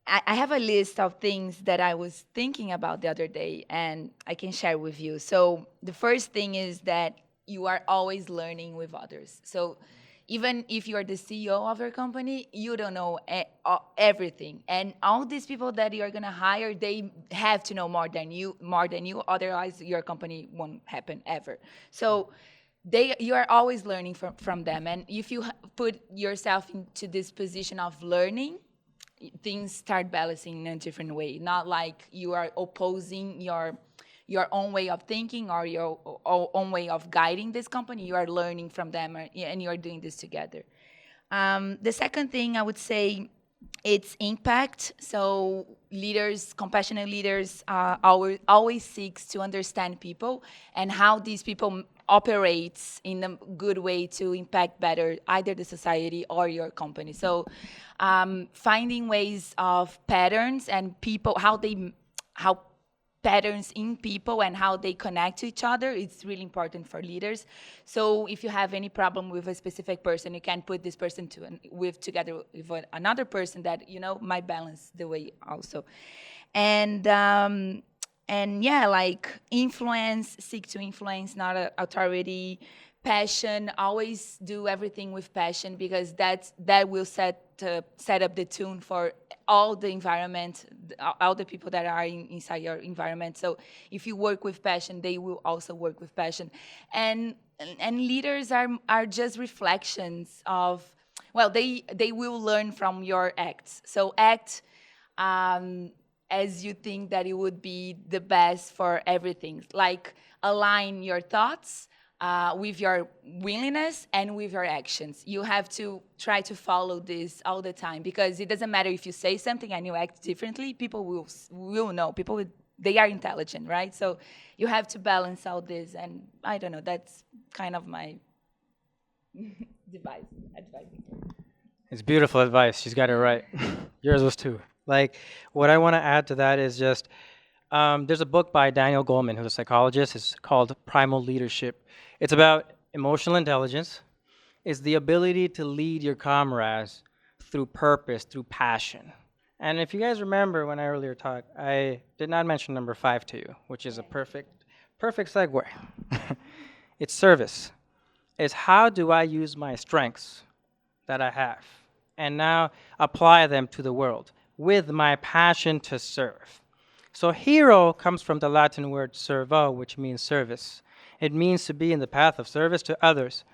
I have a list of things that I was thinking about the other day and I can share with you. So the first thing is that you are always learning with others. So even if you are the CEO of your company, you don't know everything. And all these people that you're gonna hire, they have to know more than you. Otherwise, your company won't happen ever. So you are always learning from them. And if you put yourself into this position of learning, things start balancing in a different way. Not like you are opposing your own way of thinking or your own way of guiding this company. You are learning from them, and you are doing this together. The second thing I would say, it's impact. So leaders, compassionate leaders, always seeks to understand people and how these people operates in a good way to impact better either the society or your company. So finding ways of patterns and people, how patterns in people and how they connect to each other, it's really important for leaders. So if you have any problem with a specific person, you can put this person together with another person that might balance the way also. And yeah, like influence, seek to influence, not authority. Passion, always do everything with passion because that will set up the tune for all the environment, all the people that are inside your environment. So if you work with passion, they will also work with passion. And leaders are just reflections of, well, they will learn from your acts. So act as you think that it would be the best for everything. Like align your thoughts with your willingness and with your actions. You have to try to follow this all the time because it doesn't matter if you say something and you act differently, people will know. They are intelligent, right? So you have to balance all this, and I don't know, that's kind of my advice. It's beautiful advice. She's got it right. Yours was too. Like, what I want to add to that is just, there's a book by Daniel Goleman, who's a psychologist. It's called Primal Leadership. It's about emotional intelligence. It's the ability to lead your comrades through purpose, through passion. And if you guys remember when I earlier talked, I did not mention number 5 to you, which is a perfect segue. It's service. It's how do I use my strengths that I have and now apply them to the world with my passion to serve. So hero comes from the Latin word servo, which means service. It means to be in the path of service to others.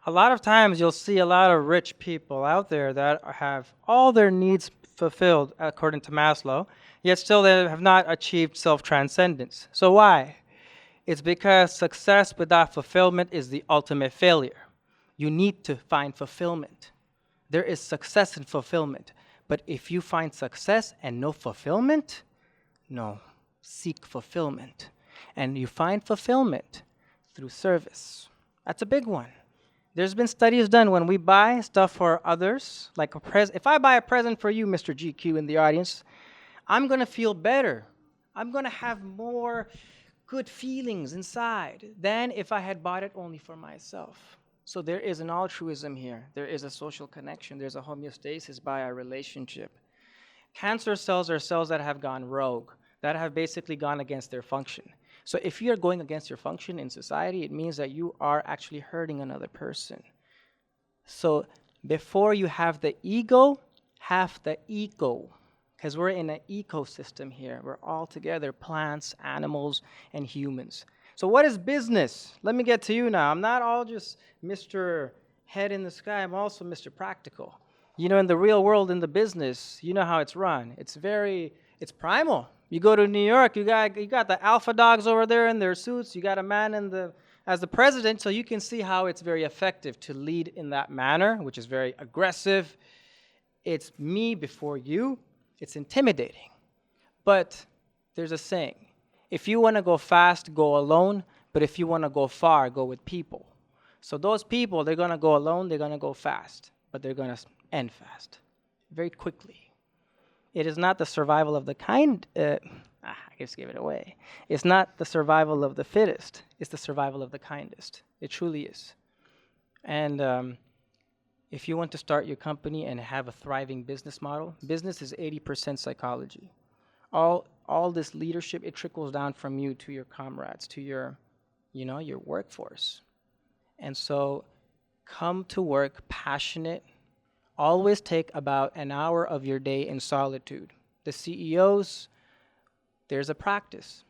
A lot of times you'll see a lot of rich people out there that have all their needs fulfilled according to Maslow, yet still they have not achieved self-transcendence. So why? It's because success without fulfillment is the ultimate failure. You need to find fulfillment. There is success in fulfillment. But if you find success and no fulfillment, no, seek fulfillment. And you find fulfillment through service. That's a big one. There's been studies done when we buy stuff for others, like if I buy a present for you, Mr. GQ in the audience, I'm gonna feel better. I'm gonna have more good feelings inside than if I had bought it only for myself. So there is an altruism here. There is a social connection. There's a homeostasis by our relationship. Cancer cells are cells that have gone rogue, that have basically gone against their function. So if you're going against your function in society, it means that you are actually hurting another person. So before you have the ego, have the eco, because we're in an ecosystem here. We're all together, plants, animals, and humans. So what is business? Let me get to you now. I'm not all just Mr. Head in the sky. I'm also Mr. Practical. You know, in the real world, in the business, you know how it's run. It's primal. You go to New York, you got the alpha dogs over there in their suits. You got a man as the president, so you can see how it's very effective to lead in that manner, which is very aggressive. It's me before you. It's intimidating. But there's a saying, If you want to go fast, go alone. But if you want to go far, go with people. So those people, they're going to go alone, they're going to go fast, but they're going to end fast, very quickly. It is not the survival of the kind, I just gave it away. It's not the survival of the fittest, it's the survival of the kindest. It truly is. And if you want to start your company and have a thriving business model, business is 80% psychology. All this leadership, it trickles down from you to your comrades, to your, your workforce. And so come to work passionate. Always take about an hour of your day in solitude. The CEOs, there's a practice.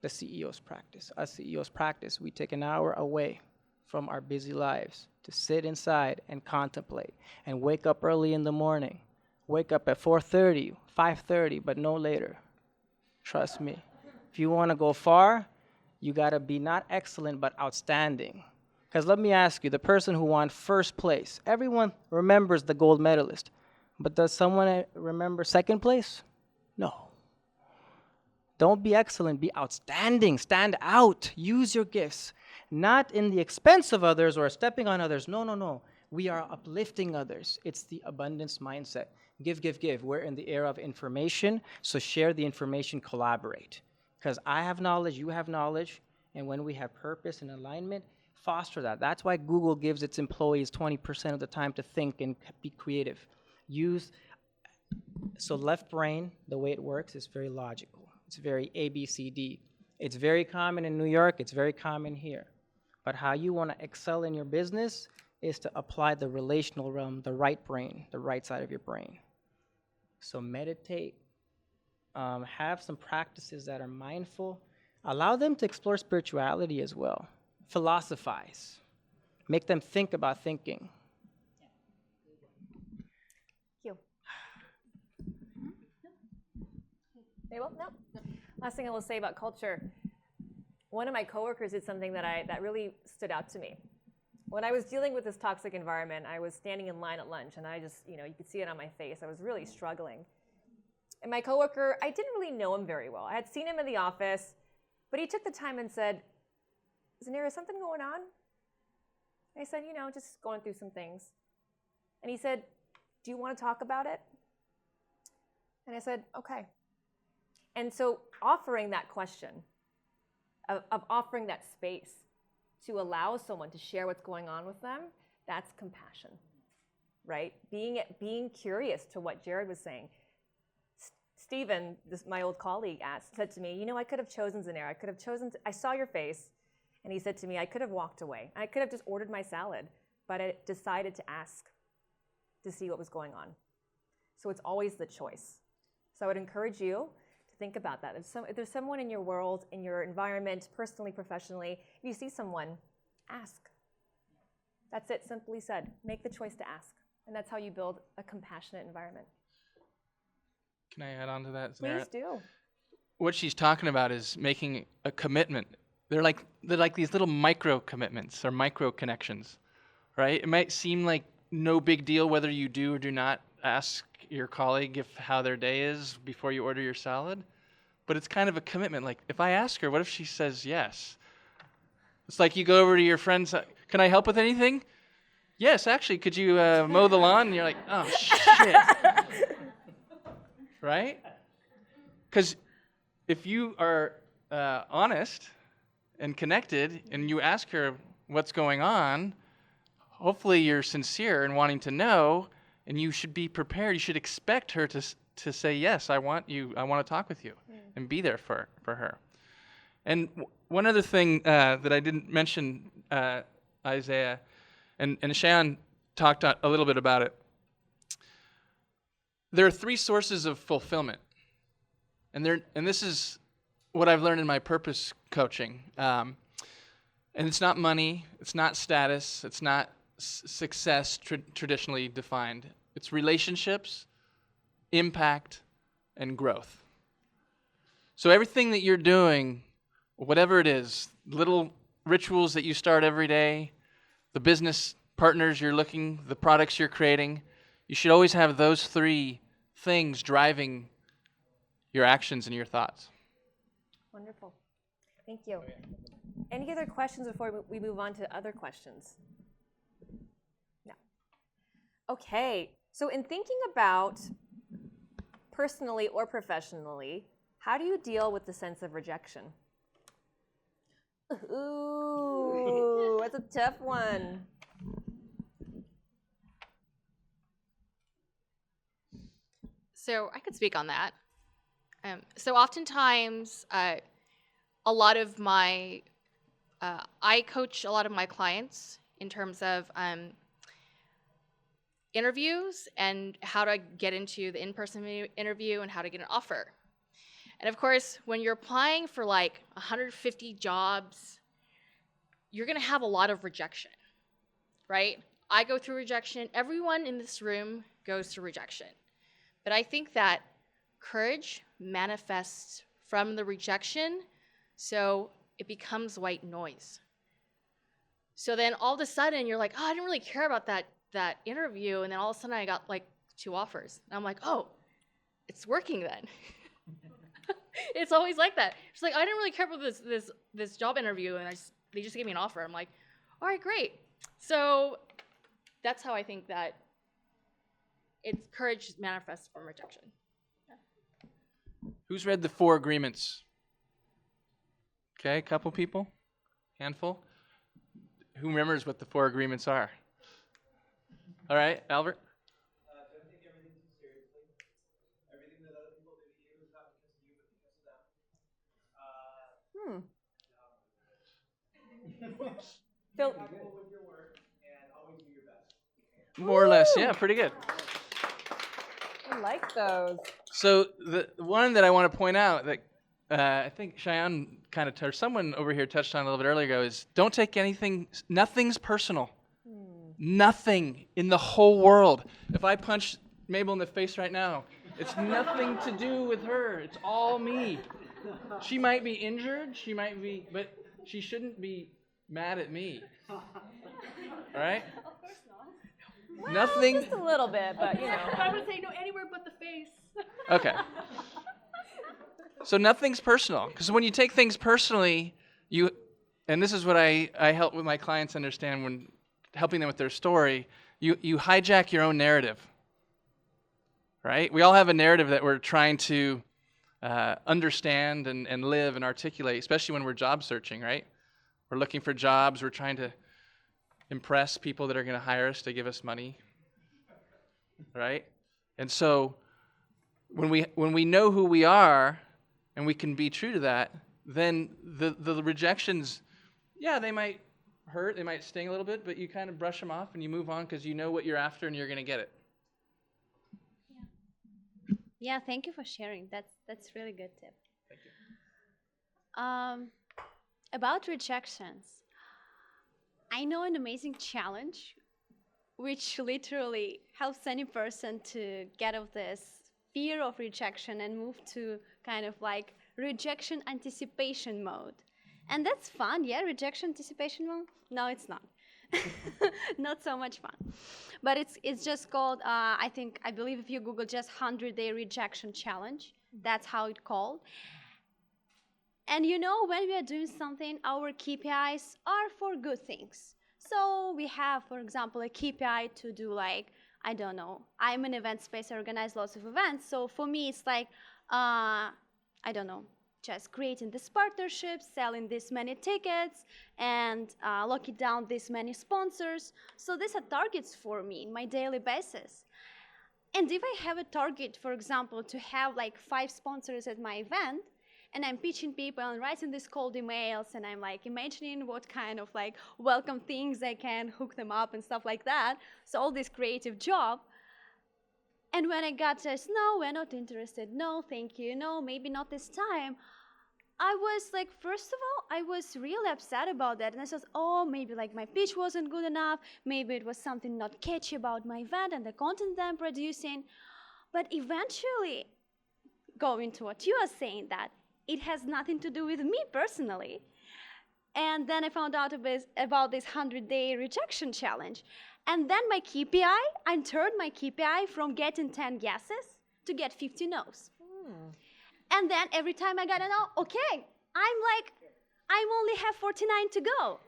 The CEOs practice. Us CEOs practice. We take an hour away from our busy lives to sit inside and contemplate and wake up early in the morning. Wake up at 4:30, 5:30, but no later. Trust me. If you want to go far, you got to be not excellent, but outstanding. Because let me ask you, the person who won first place, everyone remembers the gold medalist. But does someone remember second place? No. Don't be excellent, be outstanding. Stand out. Use your gifts. Not in the expense of others or stepping on others. No, no, no. We are uplifting others. It's the abundance mindset. Give, give, give. We're in the era of information, so share the information, collaborate. Because I have knowledge, you have knowledge, and when we have purpose and alignment, foster that. That's why Google gives its employees 20% of the time to think and be creative. So left brain, the way it works is very logical. It's very A, B, C, D. It's very common in New York. It's very common here. But how you want to excel in your business is to apply the relational realm, the right brain, the right side of your brain. So meditate. Have some practices that are mindful. Allow them to explore spirituality as well. Philosophize. Make them think about thinking. Thank you. Mabel? No? Last thing I will say about culture. One of my coworkers did something that really stood out to me. When I was dealing with this toxic environment, I was standing in line at lunch, and I just, you could see it on my face. I was really struggling. And my coworker, I didn't really know him very well. I had seen him in the office, but he took the time and said, Zynara, is something going on? And I said, just going through some things. And he said, do you want to talk about it? And I said, okay. And so offering that question, of offering that space to allow someone to share what's going on with them, that's compassion, right? Being curious to what Jared was saying. Stephen, my old colleague, said to me, I could have chosen Zynara. I saw your face. And he said to me, I could have walked away. I could have just ordered my salad, but I decided to ask to see what was going on. So it's always the choice. So I would encourage you to think about that. If there's someone in your world, in your environment, personally, professionally, if you see someone, ask. That's it, simply said. Make the choice to ask. And that's how you build a compassionate environment. Can I add on to that, Zynara? Please do. What she's talking about is making a commitment. They're like these little micro commitments or micro connections, right? It might seem like no big deal whether you do or do not ask your colleague how their day is before you order your salad, but it's kind of a commitment. Like, if I ask her, what if she says yes? It's like you go over to your friends, can I help with anything? Yes, actually, could you mow the lawn? And you're like, oh, shit. Right? Because if you are honest and connected and you ask her what's going on, hopefully you're sincere in wanting to know, and you should be prepared. You should expect her to say, yes, I want to talk with you, and be there for her. And one other thing that I didn't mention, Isaiah, and Shan talked a little bit about it. There are 3 sources of fulfillment, and this is what I've learned in my purpose coaching. And it's not money, it's not status, it's not success traditionally defined. It's relationships, impact, and growth. So everything that you're doing, whatever it is, little rituals that you start every day, the business partners the products you're creating, you should always have those 3 things driving your actions and your thoughts. Wonderful. Thank you. Any other questions before we move on to other questions? No. Okay. So in thinking about personally or professionally, how do you deal with the sense of rejection? Ooh, that's a tough one. So I could speak on that. So oftentimes, a lot of my, I coach a lot of my clients in terms of interviews and how to get into the in-person interview and how to get an offer. And of course, when you're applying for like 150 jobs, you're gonna have a lot of rejection, right? I go through rejection. Everyone in this room goes through rejection. But I think that courage manifests from the rejection, so it becomes white noise. So then all of a sudden you're like, oh, I didn't really care about that interview, and then all of a sudden I got like 2 offers. And I'm like, oh, it's working then. It's always like that. It's like, I didn't really care about this job interview, and they just gave me an offer. I'm like, all right, great. So that's how I think that courage manifests from rejection. Who's read the 4 agreements? Okay, a couple people? Handful? Who remembers what the 4 agreements are? All right, Albert? Don't take everything too seriously. Everything that other people do to you is not because of you, but because of them. Phil, Be comfortable with your work and always do your best. More or less, yeah, pretty good. I like those. So the one that I want to point out that I think Cheyenne kind of touched, someone over here touched on a little bit earlier ago, is don't take anything, nothing's personal. Nothing in the whole world. If I punch Mabel in the face right now, it's nothing to do with her. It's all me. She might be injured, but she shouldn't be mad at me. All right? Of course not. Well, Nothing. just a little bit, but you know. I would say no, anywhere but the face. Okay. So nothing's personal, because when you take things personally, and this is what I help with my clients understand when helping them with their story, you hijack your own narrative, right? We all have a narrative that we're trying to understand and live and articulate, especially when we're job searching, right? We're looking for jobs, we're trying to impress people that are going to hire us to give us money, right? And so when we know who we are and we can be true to that, then the rejections, yeah, they might hurt, they might sting a little bit, but you kind of brush them off and you move on because you know what you're after and you're going to get it. Yeah, thank you for sharing. That's really good tip. Thank you. About rejections, I know an amazing challenge which literally helps any person to get out of this fear of rejection and move to kind of like rejection anticipation mode. And that's fun, yeah, rejection anticipation mode? No, it's not. Not so much fun. But it's just called, I believe if you Google just 100-day rejection challenge, that's how it's called. And you know, when we are doing something, our KPIs are for good things. So we have, for example, a KPI to do like, I don't know, I'm an event space, I organize lots of events. So for me, it's like, I don't know, just creating this partnership, selling this many tickets, and locking down this many sponsors. So these are targets for me in my daily basis. And if I have a target, for example, to have like 5 sponsors at my event, and I'm pitching people and writing these cold emails, and I'm like imagining what kind of like welcome things I can hook them up and stuff like that. So all this creative job. And when I got this, no, we're not interested. No, thank you. No, maybe not this time. I was like, first of all, I was really upset about that. And I thought, oh, maybe like my pitch wasn't good enough. Maybe it was something not catchy about my event and the content that I'm producing. But eventually, going to what you are saying, that it has nothing to do with me personally. And then I found out about this 100-day rejection challenge. And then my KPI, I turned my KPI from getting 10 yeses to get 50 no's. And then every time I got a no, okay, I'm like, I only have 49 to go.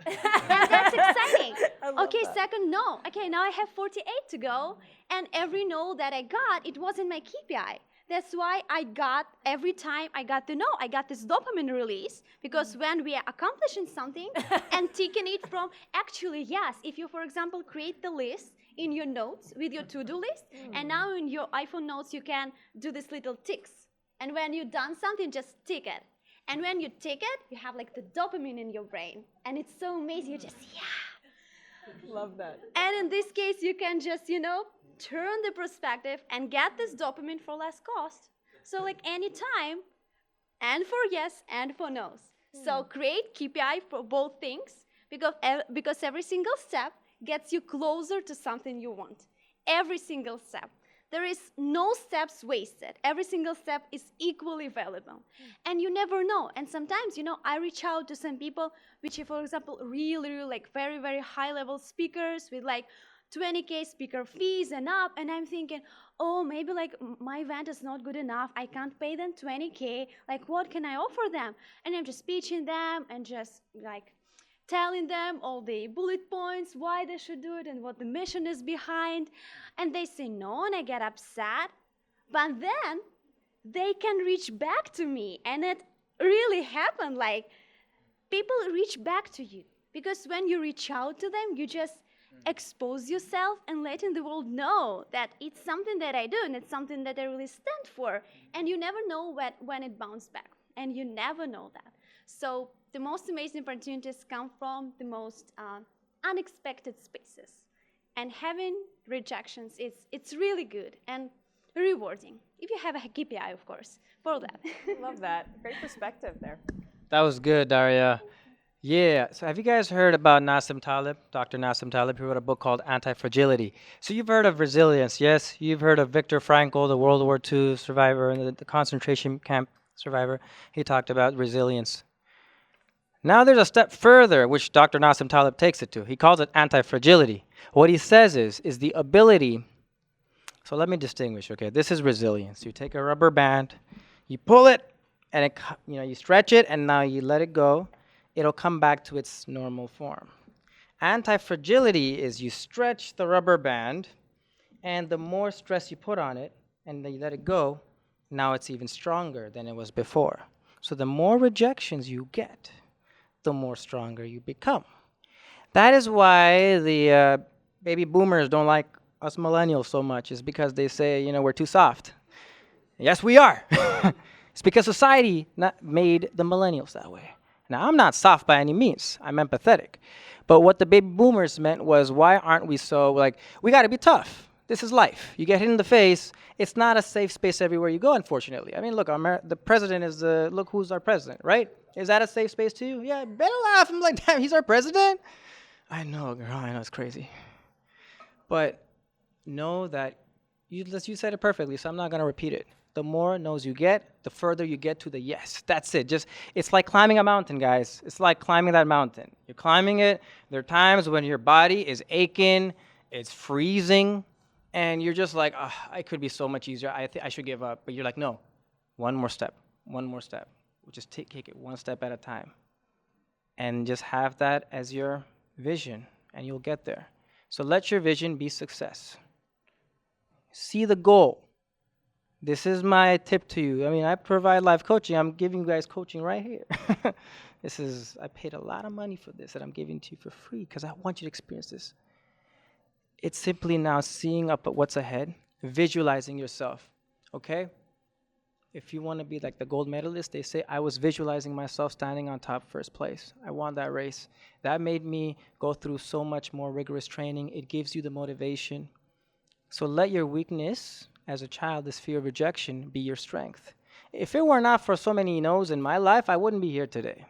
That's exciting. Okay, that. second no. Okay, now I have 48 to go. And every no that I got, it wasn't my KPI. That's why every time I got the no, I got this dopamine release, because when we are accomplishing something and taking it from, actually, yes, if you, for example, create the list in your notes with your to-do list, and now in your iPhone notes, you can do these little ticks. And when you've done something, just tick it. And when you tick it, you have like the dopamine in your brain. And it's so amazing. You just, yeah. Love that. And in this case, you can just, turn the perspective and get this dopamine for less cost. So like anytime, and for yes and for no's. So create KPI for both things, because every single step gets you closer to something you want. Every single step. There is no steps wasted. Every single step is equally valuable. And you never know. And sometimes, I reach out to some people, which are, for example, really, really like very, very high level speakers with like 20K speaker fees and up. And I'm thinking, oh, maybe like my event is not good enough. I can't pay them 20K. Like, what can I offer them? And I'm just pitching them and just like telling them all the bullet points, why they should do it and what the mission is behind. And they say no, and I get upset. But then they can reach back to me. And it really happened. Like, people reach back to you. Because when you reach out to them, you just expose yourself and letting the world know that it's something that I do and it's something that I really stand for. And you never know when it bounces back. And you never know that. So the most amazing opportunities come from the most unexpected spaces. And having rejections, it's really good and rewarding. If you have a KPI, of course, for that. Love that. Great perspective there. That was good, Daria. Yeah, so have you guys heard about Nassim Taleb, Dr. Nassim Taleb? He wrote a book called Anti-Fragility. So you've heard of resilience, yes? You've heard of Viktor Frankl, the World War II survivor and the concentration camp survivor. He talked about resilience. Now there's a step further, which Dr. Nassim Taleb takes it to. He calls it anti-fragility. What he says is the ability, so let me distinguish, okay? This is resilience. You take a rubber band, you pull it, and you stretch it, and now you let it go. It'll come back to its normal form. Anti-fragility is you stretch the rubber band, and the more stress you put on it, and then you let it go, now it's even stronger than it was before. So the more rejections you get, the more stronger you become. That is why the baby boomers don't like us millennials so much, is because they say, we're too soft. Yes, we are. It's because society made the millennials that way. Now, I'm not soft by any means. I'm empathetic. But what the baby boomers meant was, why aren't we so, we got to be tough. This is life. You get hit in the face. It's not a safe space everywhere you go, unfortunately. I mean, look, the president is look who's our president, right? Is that a safe space to you? Yeah, better laugh. I'm like, damn, he's our president? I know, girl. I know it's crazy. But know that, you said it perfectly, so I'm not going to repeat it. The more no's you get, the further you get to the yes. That's it. It's like climbing a mountain, guys. It's like climbing that mountain. You're climbing it. There are times when your body is aching, it's freezing, and you're just like, it could be so much easier. I should give up. But you're like, no, one more step. Just take it one step at a time. And just have that as your vision, and you'll get there. So let your vision be success. See the goal. This is my tip to you. I mean, I provide life coaching. I'm giving you guys coaching right here. I paid a lot of money for this that I'm giving to you for free because I want you to experience this. It's simply now seeing up at what's ahead, visualizing yourself, okay? If you want to be like the gold medalist, they say, I was visualizing myself standing on top first place. I won that race. That made me go through so much more rigorous training. It gives you the motivation. So let your weakness as a child, this fear of rejection, be your strength. If it were not for so many no's in my life, I wouldn't be here today.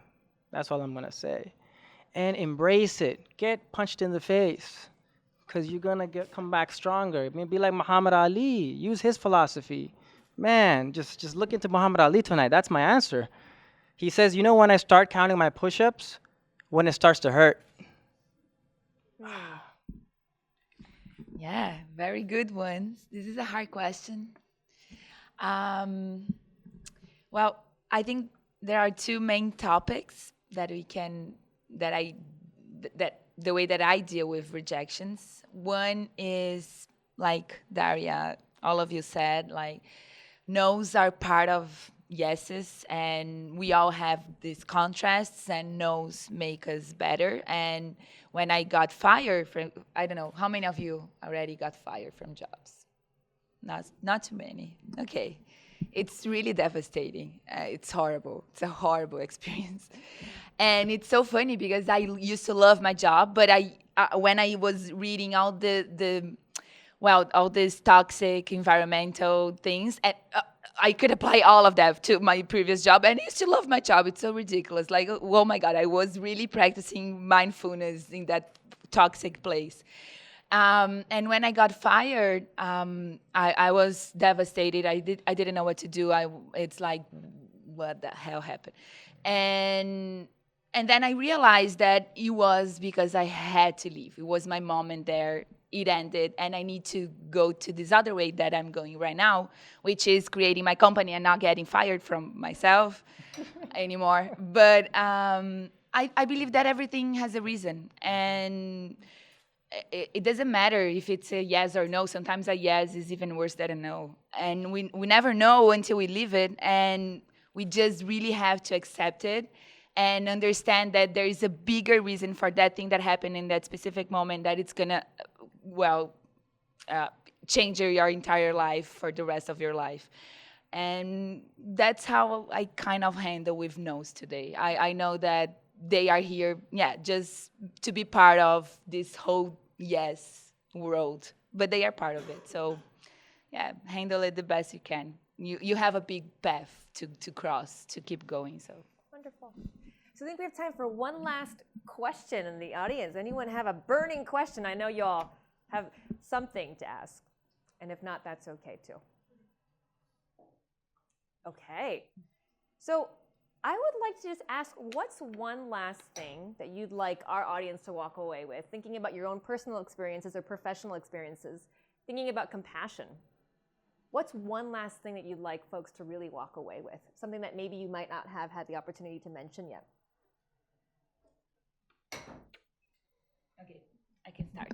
That's all I'm going to say. And embrace it. Get punched in the face because you're going to come back stronger. Maybe be like Muhammad Ali. Use his philosophy. Man, just look into Muhammad Ali tonight. That's my answer. He says, when I start counting my push-ups? When it starts to hurt. Yeah, very good ones. This is a hard question. Well, I think there are two main topics that the way that I deal with rejections. One is, like Daria, all of you said, like, no's are part of yeses, and we all have these contrasts, and no's make us better. And when I got fired from, I don't know, how many of you already got fired from jobs? Not too many. Okay. It's really devastating. It's horrible. It's a horrible experience. And it's so funny because I used to love my job, but when I was reading all all these toxic environmental things, and I could apply all of that to my previous job, and I used to love my job. It's so ridiculous. Like, oh my God, I was really practicing mindfulness in that toxic place. And when I got fired, I was devastated. I didn't know what to do. It's like, what the hell happened? And then I realized that it was because I had to leave. It was my moment there. It ended, and I need to go to this other way that I'm going right now, which is creating my company and not getting fired from myself anymore. But I believe that everything has a reason, and it doesn't matter if it's a yes or no. Sometimes a yes is even worse than a no. And we never know until we live it. And we just really have to accept it and understand that there is a bigger reason for that thing that happened in that specific moment, that it's going to, change your entire life for the rest of your life. And that's how I kind of handle with no's today. I know that they are here, just to be part of this whole yes world, but they are part of it. So, handle it the best you can. You have a big path to cross to keep going. So wonderful. So I think we have time for one last question in the audience. Anyone have a burning question? I know y'all have something to ask, and if not, that's okay too. Okay. So I would like to just ask, what's one last thing that you'd like our audience to walk away with, thinking about your own personal experiences or professional experiences, thinking about compassion? What's one last thing that you'd like folks to really walk away with? Something that maybe you might not have had the opportunity to mention yet. Okay, I can start.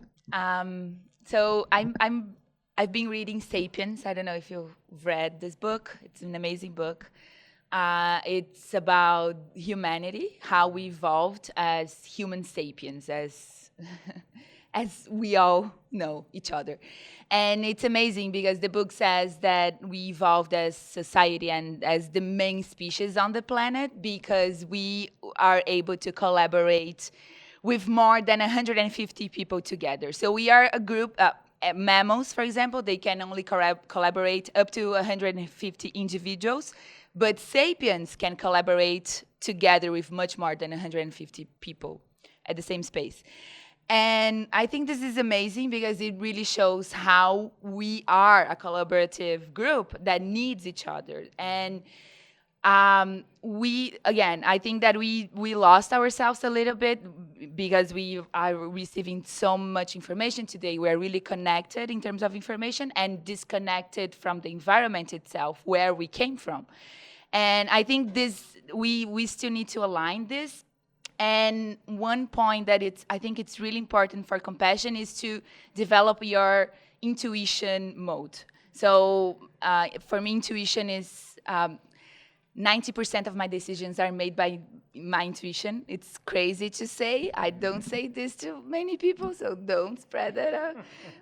So I've been reading *Sapiens*. I don't know if you've read this book. It's an amazing book. It's about humanity, how we evolved as human sapiens, as as we all know each other. And it's amazing because the book says that we evolved as society and as the main species on the planet because we are able to collaborate with more than 150 people together. So we are a group. Mammals, for example, they can only collaborate up to 150 individuals. But sapiens can collaborate together with much more than 150 people at the same space. And I think this is amazing because it really shows how we are a collaborative group that needs each other. And I think that we lost ourselves a little bit because we are receiving so much information today. We're really connected in terms of information and disconnected from the environment itself, where we came from. And I think we still need to align this. And one point that I think it's really important for compassion is to develop your intuition mode. So for me, intuition is 90% of my decisions are made by my intuition. It's crazy to say. I don't say this to many people, so don't spread that out.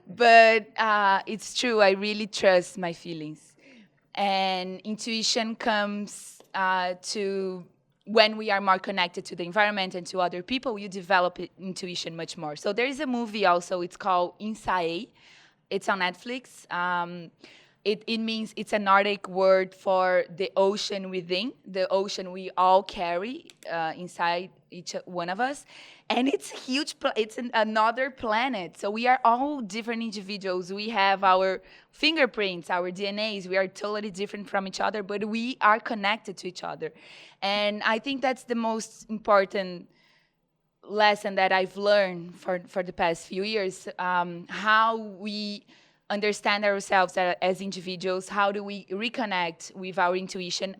But it's true. I really trust my feelings. And intuition comes to when we are more connected to the environment and to other people, you develop intuition much more. So there is a movie also, it's called Inside. It's on Netflix. It means, it's a Nordic word for the ocean within, the ocean we all carry inside each one of us. And it's huge, it's another planet. So we are all different individuals. We have our fingerprints, our DNAs. We are totally different from each other, but we are connected to each other. And I think that's the most important lesson that I've learned for the past few years, how we understand ourselves as individuals, how do we reconnect with our intuition,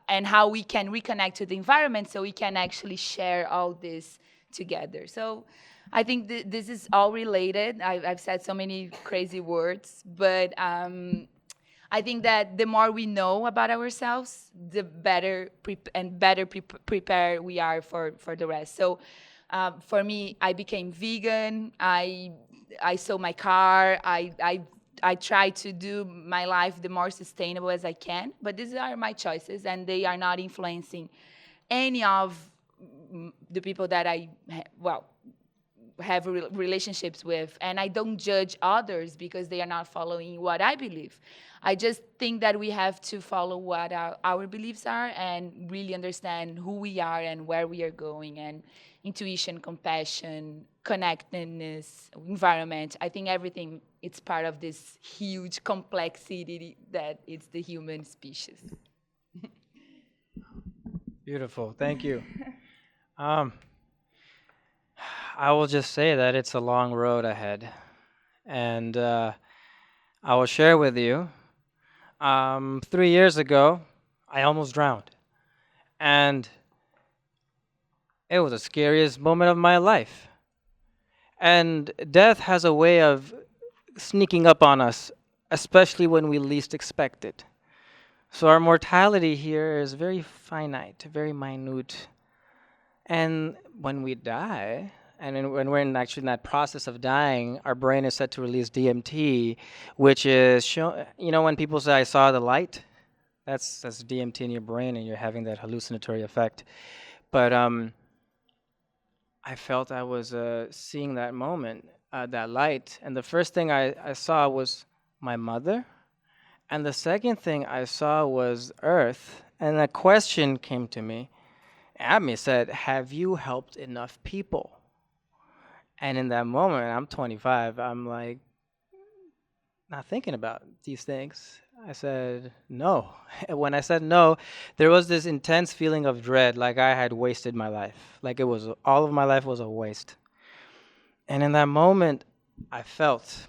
and how we can reconnect to the environment so we can actually share all this together. So I think this is all related. I've said so many crazy words, but I think that the more we know about ourselves, the better prepared we are for the rest. So for me, I became vegan. I sold my car. I try to do my life the more sustainable as I can. But these are my choices, and they are not influencing any of the people that I have relationships with. And I don't judge others because they are not following what I believe. I just think that we have to follow what our beliefs are and really understand who we are and where we are going, and intuition, compassion, connectedness, environment. I think everything, it's part of this huge complexity that it's the human species. Beautiful. Thank you. I will just say that it's a long road ahead. And I will share with you, 3 years ago, I almost drowned. And it was the scariest moment of my life. And death has a way of sneaking up on us, especially when we least expect it. So our mortality here is very finite, very minute. And when we die, and when we're actually in that process of dying, our brain is set to release DMT, which is, when people say, I saw the light, that's DMT in your brain, and you're having that hallucinatory effect. But I felt I was seeing that moment, that light, and the first thing I saw was my mother, and the second thing I saw was Earth, and a question came to me. Abby said, have you helped enough people? And in that moment, I'm 25, I'm like, not thinking about these things. I said, no. And when I said no, there was this intense feeling of dread, like I had wasted my life. Like all of my life was a waste. And in that moment, I felt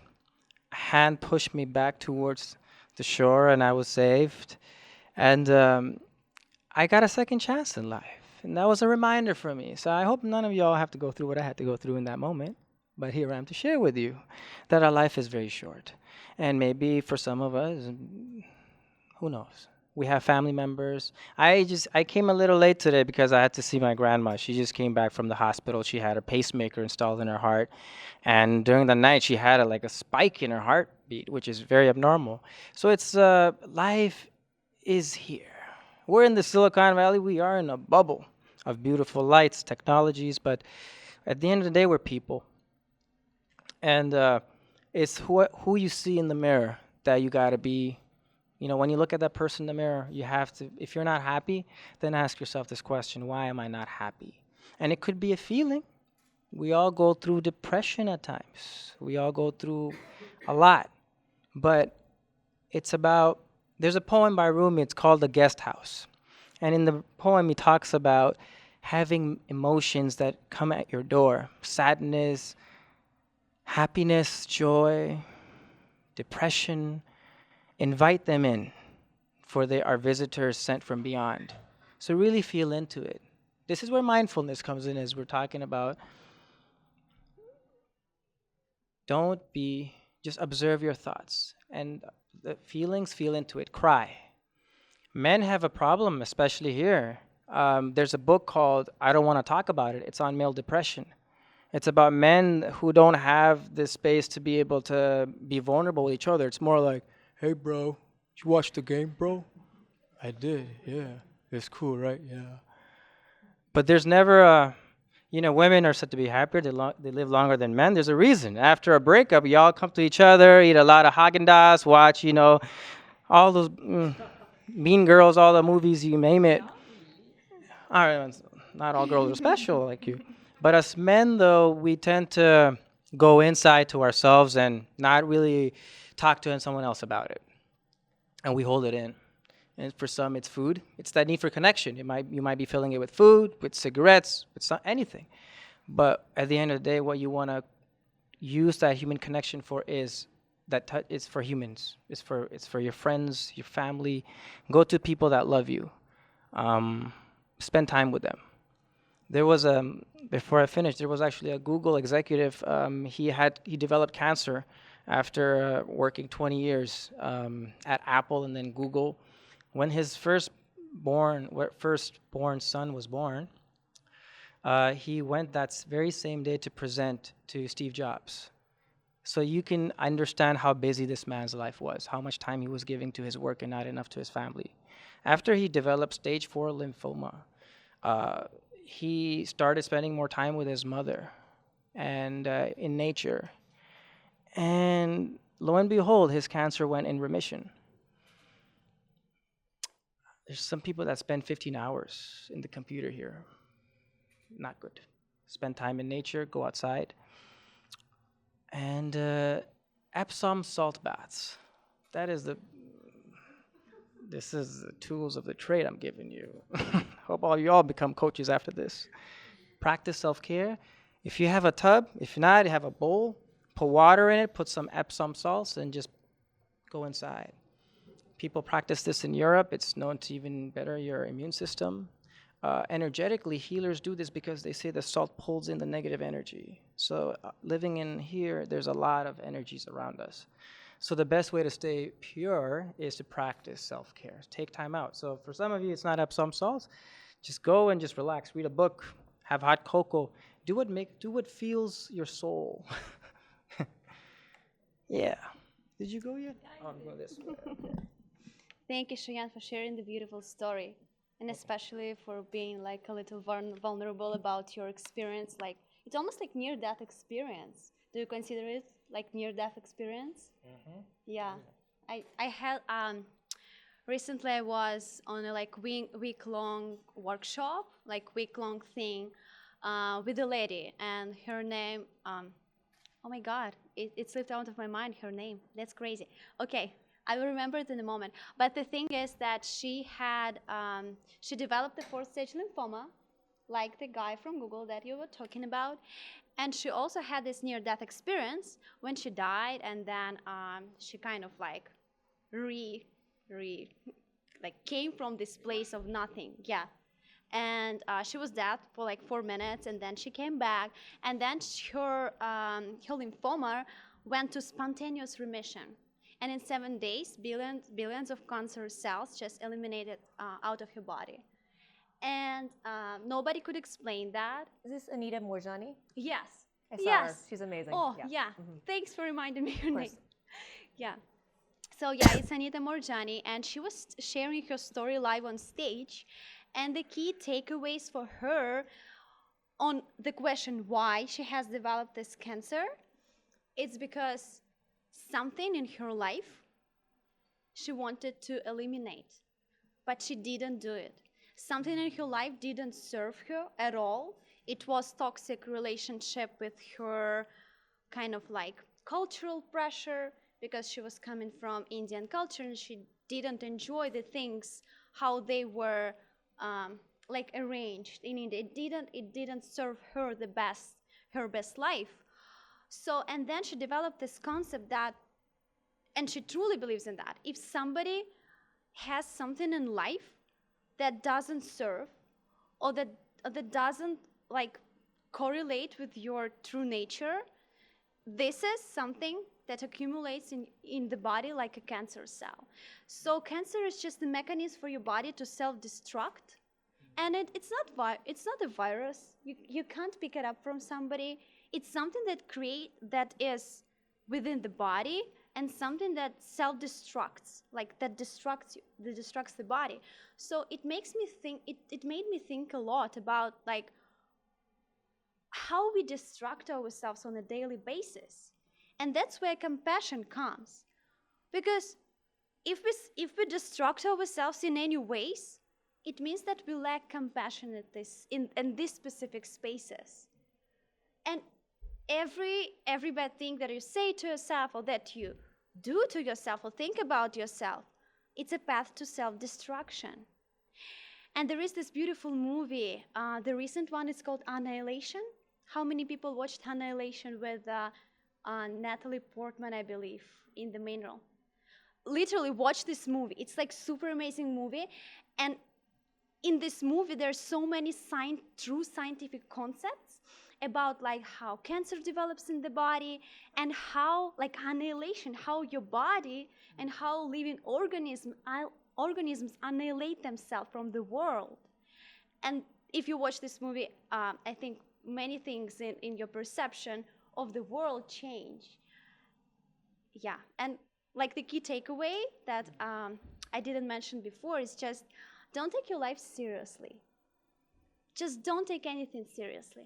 a hand push me back towards the shore, and I was saved. And I got a second chance in life. And that was a reminder for me. So I hope none of y'all have to go through what I had to go through in that moment. But here I am to share with you that our life is very short. And maybe for some of us, who knows? We have family members. I came a little late today because I had to see my grandma. She just came back from the hospital. She had a pacemaker installed in her heart. And during the night, she had a spike in her heartbeat, which is very abnormal. So it's life is here. We're in the Silicon Valley. We are in a bubble of beautiful lights, technologies, but at the end of the day, we're people. And it's who you see in the mirror that you got to be. When you look at that person in the mirror, you have to, if you're not happy, then ask yourself this question, why am I not happy? And it could be a feeling. We all go through depression at times. We all go through a lot. But it's about, there's a poem by Rumi, it's called The Guest House. And in the poem, he talks about having emotions that come at your door. Sadness, happiness, joy, depression. Invite them in, for they are visitors sent from beyond. So really feel into it. This is where mindfulness comes in, as we're talking about. Just observe your thoughts. And the feelings, feel into it. Cry. Men have a problem, especially here. There's a book called I Don't Want to Talk About It. It's on male depression. It's about men who don't have the space to be able to be vulnerable with each other. It's more like, hey, bro, did you watch the game, bro? I did, yeah. It's cool, right? Yeah. But there's never women are said to be happier. They live longer than men. There's a reason. After a breakup, y'all come to each other, eat a lot of Haagen-Dazs, watch, all those Mean Girls, all the movies, you name it. All right, not all girls are special like you. But us men, though, we tend to go inside to ourselves and not really talk to someone else about it. And we hold it in. And for some, it's food. It's that need for connection. You might be filling it with food, with cigarettes, with anything. But at the end of the day, what you want to use that human connection for is it's for humans. It's for your friends, your family. Go to people that love you. Spend time with them. There was before I finished, there was actually a Google executive. He developed cancer after working 20 years at Apple and then Google. When his firstborn son was born, he went that very same day to present to Steve Jobs. So you can understand how busy this man's life was, how much time he was giving to his work and not enough to his family. After he developed stage 4 lymphoma, he started spending more time with his mother and in nature. And lo and behold, his cancer went in remission. There's some people that spend 15 hours in the computer here. Not good. Spend time in nature, go outside. And Epsom salt baths. This is the tools of the trade I'm giving you. Hope all you all become coaches after this. Practice self-care. If you have a tub, if not, you have a bowl, put water in it, put some Epsom salts, and just go inside. People practice this in Europe. It's known to even better your immune system. Energetically, healers do this because they say the salt pulls in the negative energy. So living in here, there's a lot of energies around us. So the best way to stay pure is to practice self-care. Take time out. So for some of you, it's not Epsom salts. Just go and just relax. Read a book. Have hot cocoa. Do what feels your soul. Yeah. Did you go yet? Oh, I'm going this way. Thank you, Shayan, for sharing the beautiful story, and especially for being like a little vulnerable about your experience. Like it's almost like near-death experience. Do you consider it like near-death experience? Mm-hmm. Yeah. I had recently I was on a like week-long workshop, like week-long thing with a lady, and her name. Oh my God, it slipped out of my mind. Her name. That's crazy. Okay. I will remember it in a moment. But the thing is that she developed the 4th-stage lymphoma, like the guy from Google that you were talking about. And she also had this near-death experience when she died, and then she kind of like came from this place of nothing. Yeah. And she was dead for like 4 minutes, and then she came back, and then her lymphoma went to spontaneous remission. And in 7 days, billions of cancer cells just eliminated out of her body. And nobody could explain that. Is this Anita Morjani? Yes. I saw yes. her. She's amazing. Oh, yeah. yeah. Mm-hmm. Thanks for reminding me her Of course. name. Yeah. So, yeah, it's Anita Morjani, and she was sharing her story live on stage. And the key takeaways for her on the question why she has developed this cancer, it's because something in her life she wanted to eliminate, but she didn't do it. Something in her life didn't serve her at all. It was toxic relationship with her, kind of like cultural pressure, because she was coming from Indian culture and she didn't enjoy the things how they were like arranged in India. It didn't serve her her best life. So, and then she developed this concept that, and she truly believes in that, if somebody has something in life that doesn't serve, or that doesn't like correlate with your true nature, this is something that accumulates in the body like a cancer cell. So cancer is just the mechanism for your body to self-destruct, and it's not a virus. You can't pick it up from somebody. It's something that is within the body, and something that self-destructs, like that destructs the body. So it makes me think. It made me think a lot about like how we destruct ourselves on a daily basis, and that's where compassion comes. Because if we destruct ourselves in any ways, it means that we lack compassion in these specific spaces. And every bad thing that you say to yourself, or that you do to yourself, or think about yourself, it's a path to self-destruction. And there is this beautiful movie, the recent one is called Annihilation. How many people watched Annihilation with Natalie Portman, I believe, in the main role. Literally watch this movie. It's like super amazing movie. And in this movie, there's so many true scientific concepts about like how cancer develops in the body and how like annihilation, how your body and how living organisms annihilate themselves from the world. And if you watch this movie, I think many things in your perception of the world change. Yeah, and like the key takeaway that I didn't mention before is just don't take your life seriously. Just don't take anything seriously.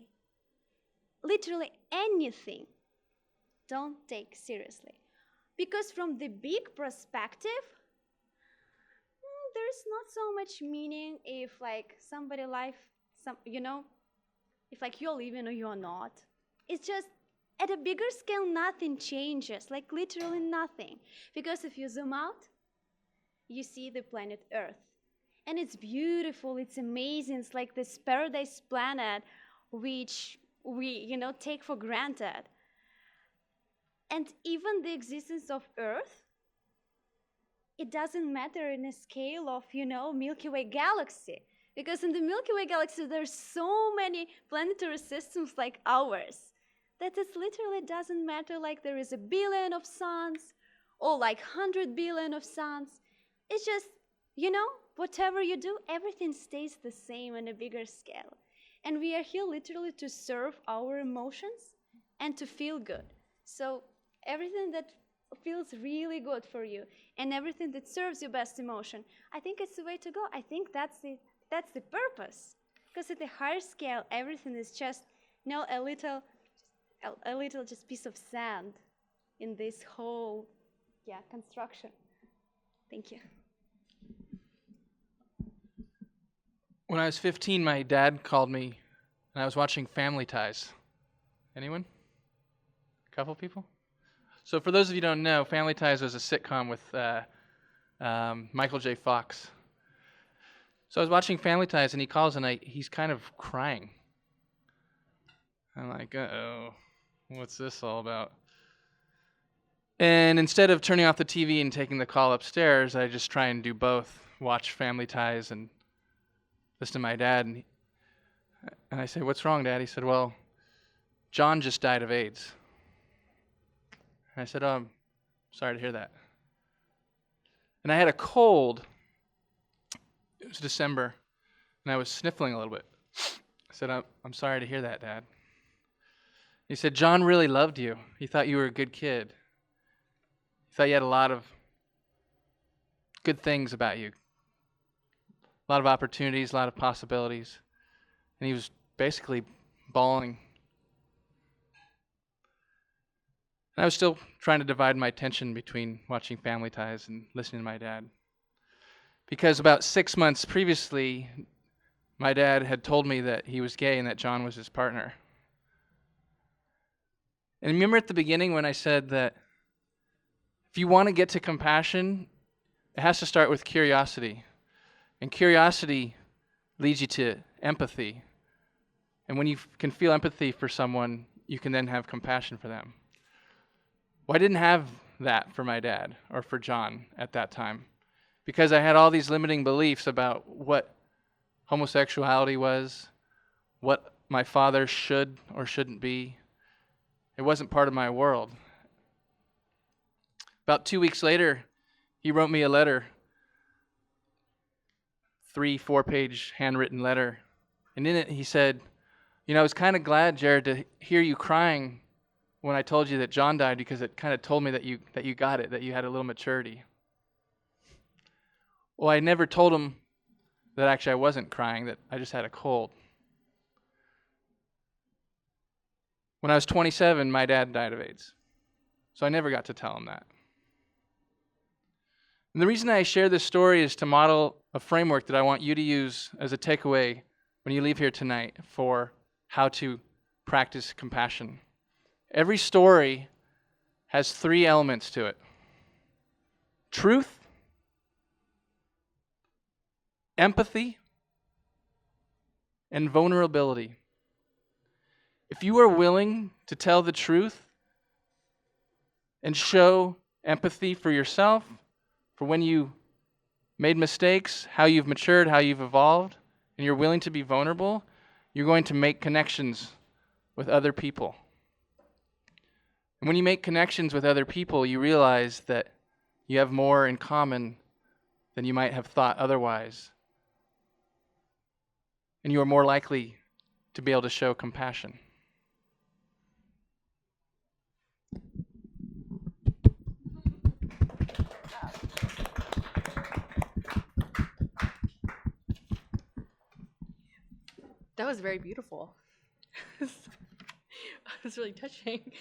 Literally anything, don't take seriously. Because from the big perspective, there's not so much meaning if like somebody life, if like you're living or you're not. It's just at a bigger scale, nothing changes, like literally nothing. Because if you zoom out, you see the planet Earth. And it's beautiful, it's amazing, it's like this paradise planet which we, take for granted. And even the existence of Earth, it doesn't matter in a scale of, Milky Way galaxy. Because in the Milky Way galaxy, there's so many planetary systems like ours that it literally doesn't matter like there is 1 billion of suns or like 100 billion of suns. It's just, whatever you do, everything stays the same on a bigger scale. And we are here literally to serve our emotions and to feel good. So everything that feels really good for you and everything that serves your best emotion, I think it's the way to go. I think that's the purpose. Because at a higher scale, everything is just, a little just piece of sand in this whole, construction. Thank you. When I was 15, my dad called me, and I was watching Family Ties. Anyone? A couple people? So for those of you who don't know, Family Ties was a sitcom with Michael J. Fox. So I was watching Family Ties, and he calls, and he's kind of crying. I'm like, uh-oh, what's this all about? And instead of turning off the TV and taking the call upstairs, I just try and do both, watch Family Ties and listen to my dad. And I say, what's wrong, Dad? He said, well, John just died of AIDS. And I said, oh, I'm sorry to hear that. And I had a cold. It was December, and I was sniffling a little bit. I said, I'm sorry to hear that, Dad. He said, John really loved you. He thought you were a good kid. He thought you had a lot of good things about you. A lot of opportunities, a lot of possibilities. And he was basically bawling. And I was still trying to divide my attention between watching Family Ties and listening to my dad. Because about 6 months previously, my dad had told me that he was gay and that John was his partner. And remember at the beginning when I said that if you want to get to compassion, it has to start with curiosity. And curiosity leads you to empathy. And when you can feel empathy for someone, you can then have compassion for them. Well, I didn't have that for my dad or for John at that time because I had all these limiting beliefs about what homosexuality was, what my father should or shouldn't be. It wasn't part of my world. About 2 weeks later, he wrote me a letter, 3-4-page handwritten letter. And in it, he said, I was kind of glad, Jared, to hear you crying when I told you that John died because it kind of told me that you got it, that you had a little maturity. Well, I never told him that actually I wasn't crying, that I just had a cold. When I was 27, my dad died of AIDS. So I never got to tell him that. And the reason I share this story is to model a framework that I want you to use as a takeaway when you leave here tonight for how to practice compassion. Every story has 3 elements to it: truth, empathy, and vulnerability. If you are willing to tell the truth, and show empathy for yourself, for when you made mistakes, how you've matured, how you've evolved, and you're willing to be vulnerable, you're going to make connections with other people. And when you make connections with other people, you realize that you have more in common than you might have thought otherwise. And you are more likely to be able to show compassion. That was very beautiful. It was really touching.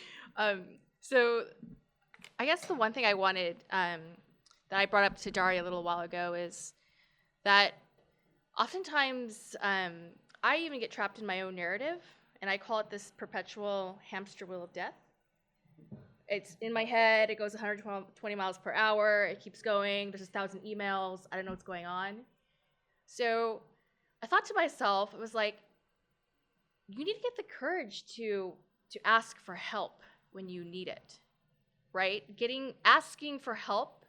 So I guess the one thing I wanted, that I brought up to Daria a little while ago, is that oftentimes I even get trapped in my own narrative, and I call it this perpetual hamster wheel of death. It's in my head, it goes 120 miles per hour, it keeps going, there's 1,000 emails, I don't know what's going on. So I thought to myself, it was like, you need to get the courage to ask for help when you need it, right? Asking for help,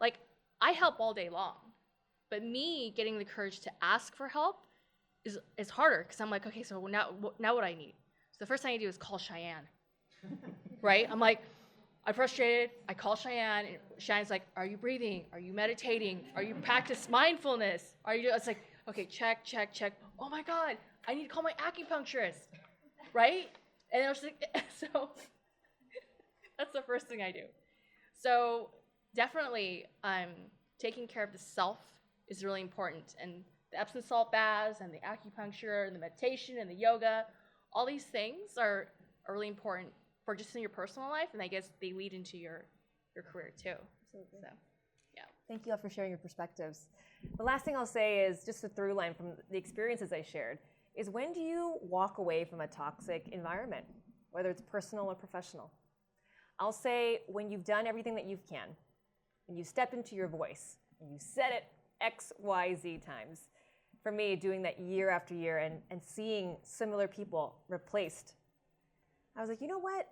like I help all day long, but me getting the courage to ask for help is harder, because I'm like, okay, so now what I need? So the first thing I do is call Cheyenne, right? I'm like, I'm frustrated, I call Cheyenne, and Cheyenne's like, are you breathing? Are you meditating? Are you practice mindfulness? It's like, okay, check. Oh my God, I need to call my acupuncturist, right? And I was like, so that's the first thing I do. So definitely taking care of the self is really important. And the Epsom salt baths and the acupuncture and the meditation and the yoga, all these things are really important for just in your personal life, and I guess they lead into your career too. Absolutely. So, yeah. Thank you all for sharing your perspectives. The last thing I'll say is just a through line from the experiences I shared is, when do you walk away from a toxic environment, whether it's personal or professional? I'll say when you've done everything that you can, and you step into your voice, and you said it X, Y, Z times. For me, doing that year after year and seeing similar people replaced, I was like, you know what?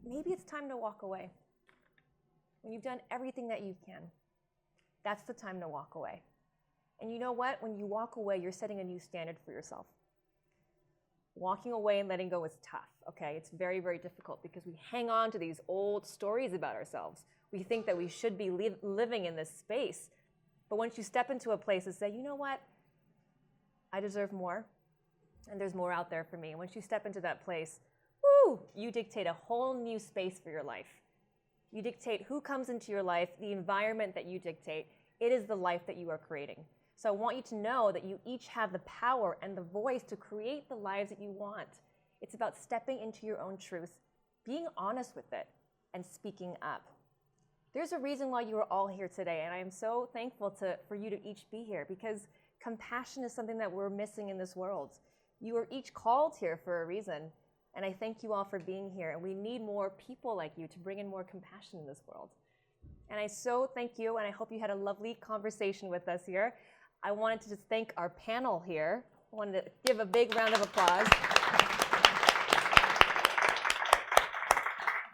Maybe it's time to walk away. When you've done everything that you can, that's the time to walk away. And you know what? When you walk away, you're setting a new standard for yourself. Walking away and letting go is tough, okay? It's very, very difficult because we hang on to these old stories about ourselves. We think that we should be living in this space. But once you step into a place and say, you know what? I deserve more, and there's more out there for me. And once you step into that place, woo, you dictate a whole new space for your life. You dictate who comes into your life, the environment that you dictate. It is the life that you are creating. So I want you to know that you each have the power and the voice to create the lives that you want. It's about stepping into your own truth, being honest with it, and speaking up. There's a reason why you are all here today, and I am so thankful for you to each be here, because compassion is something that we're missing in this world. You are each called here for a reason, and I thank you all for being here, and we need more people like you to bring in more compassion in this world. And I so thank you, and I hope you had a lovely conversation with us here. I wanted to just thank our panel here. I wanted to give a big round of applause.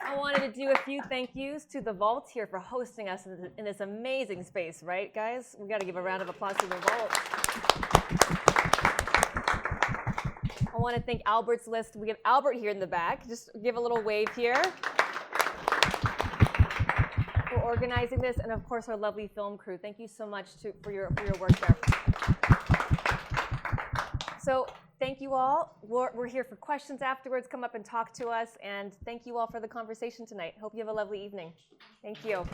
I wanted to do a few thank yous to the Vault here for hosting us in this amazing space, right, guys? We got to give a round of applause to the Vault. I want to thank Albert's List. We have Albert here in the back. Just give a little wave here for organizing this, and of course our lovely film crew. Thank you so much for your work there. So thank you all. We're here for questions afterwards. Come up and talk to us, and thank you all for the conversation tonight. Hope you have a lovely evening. Thank you.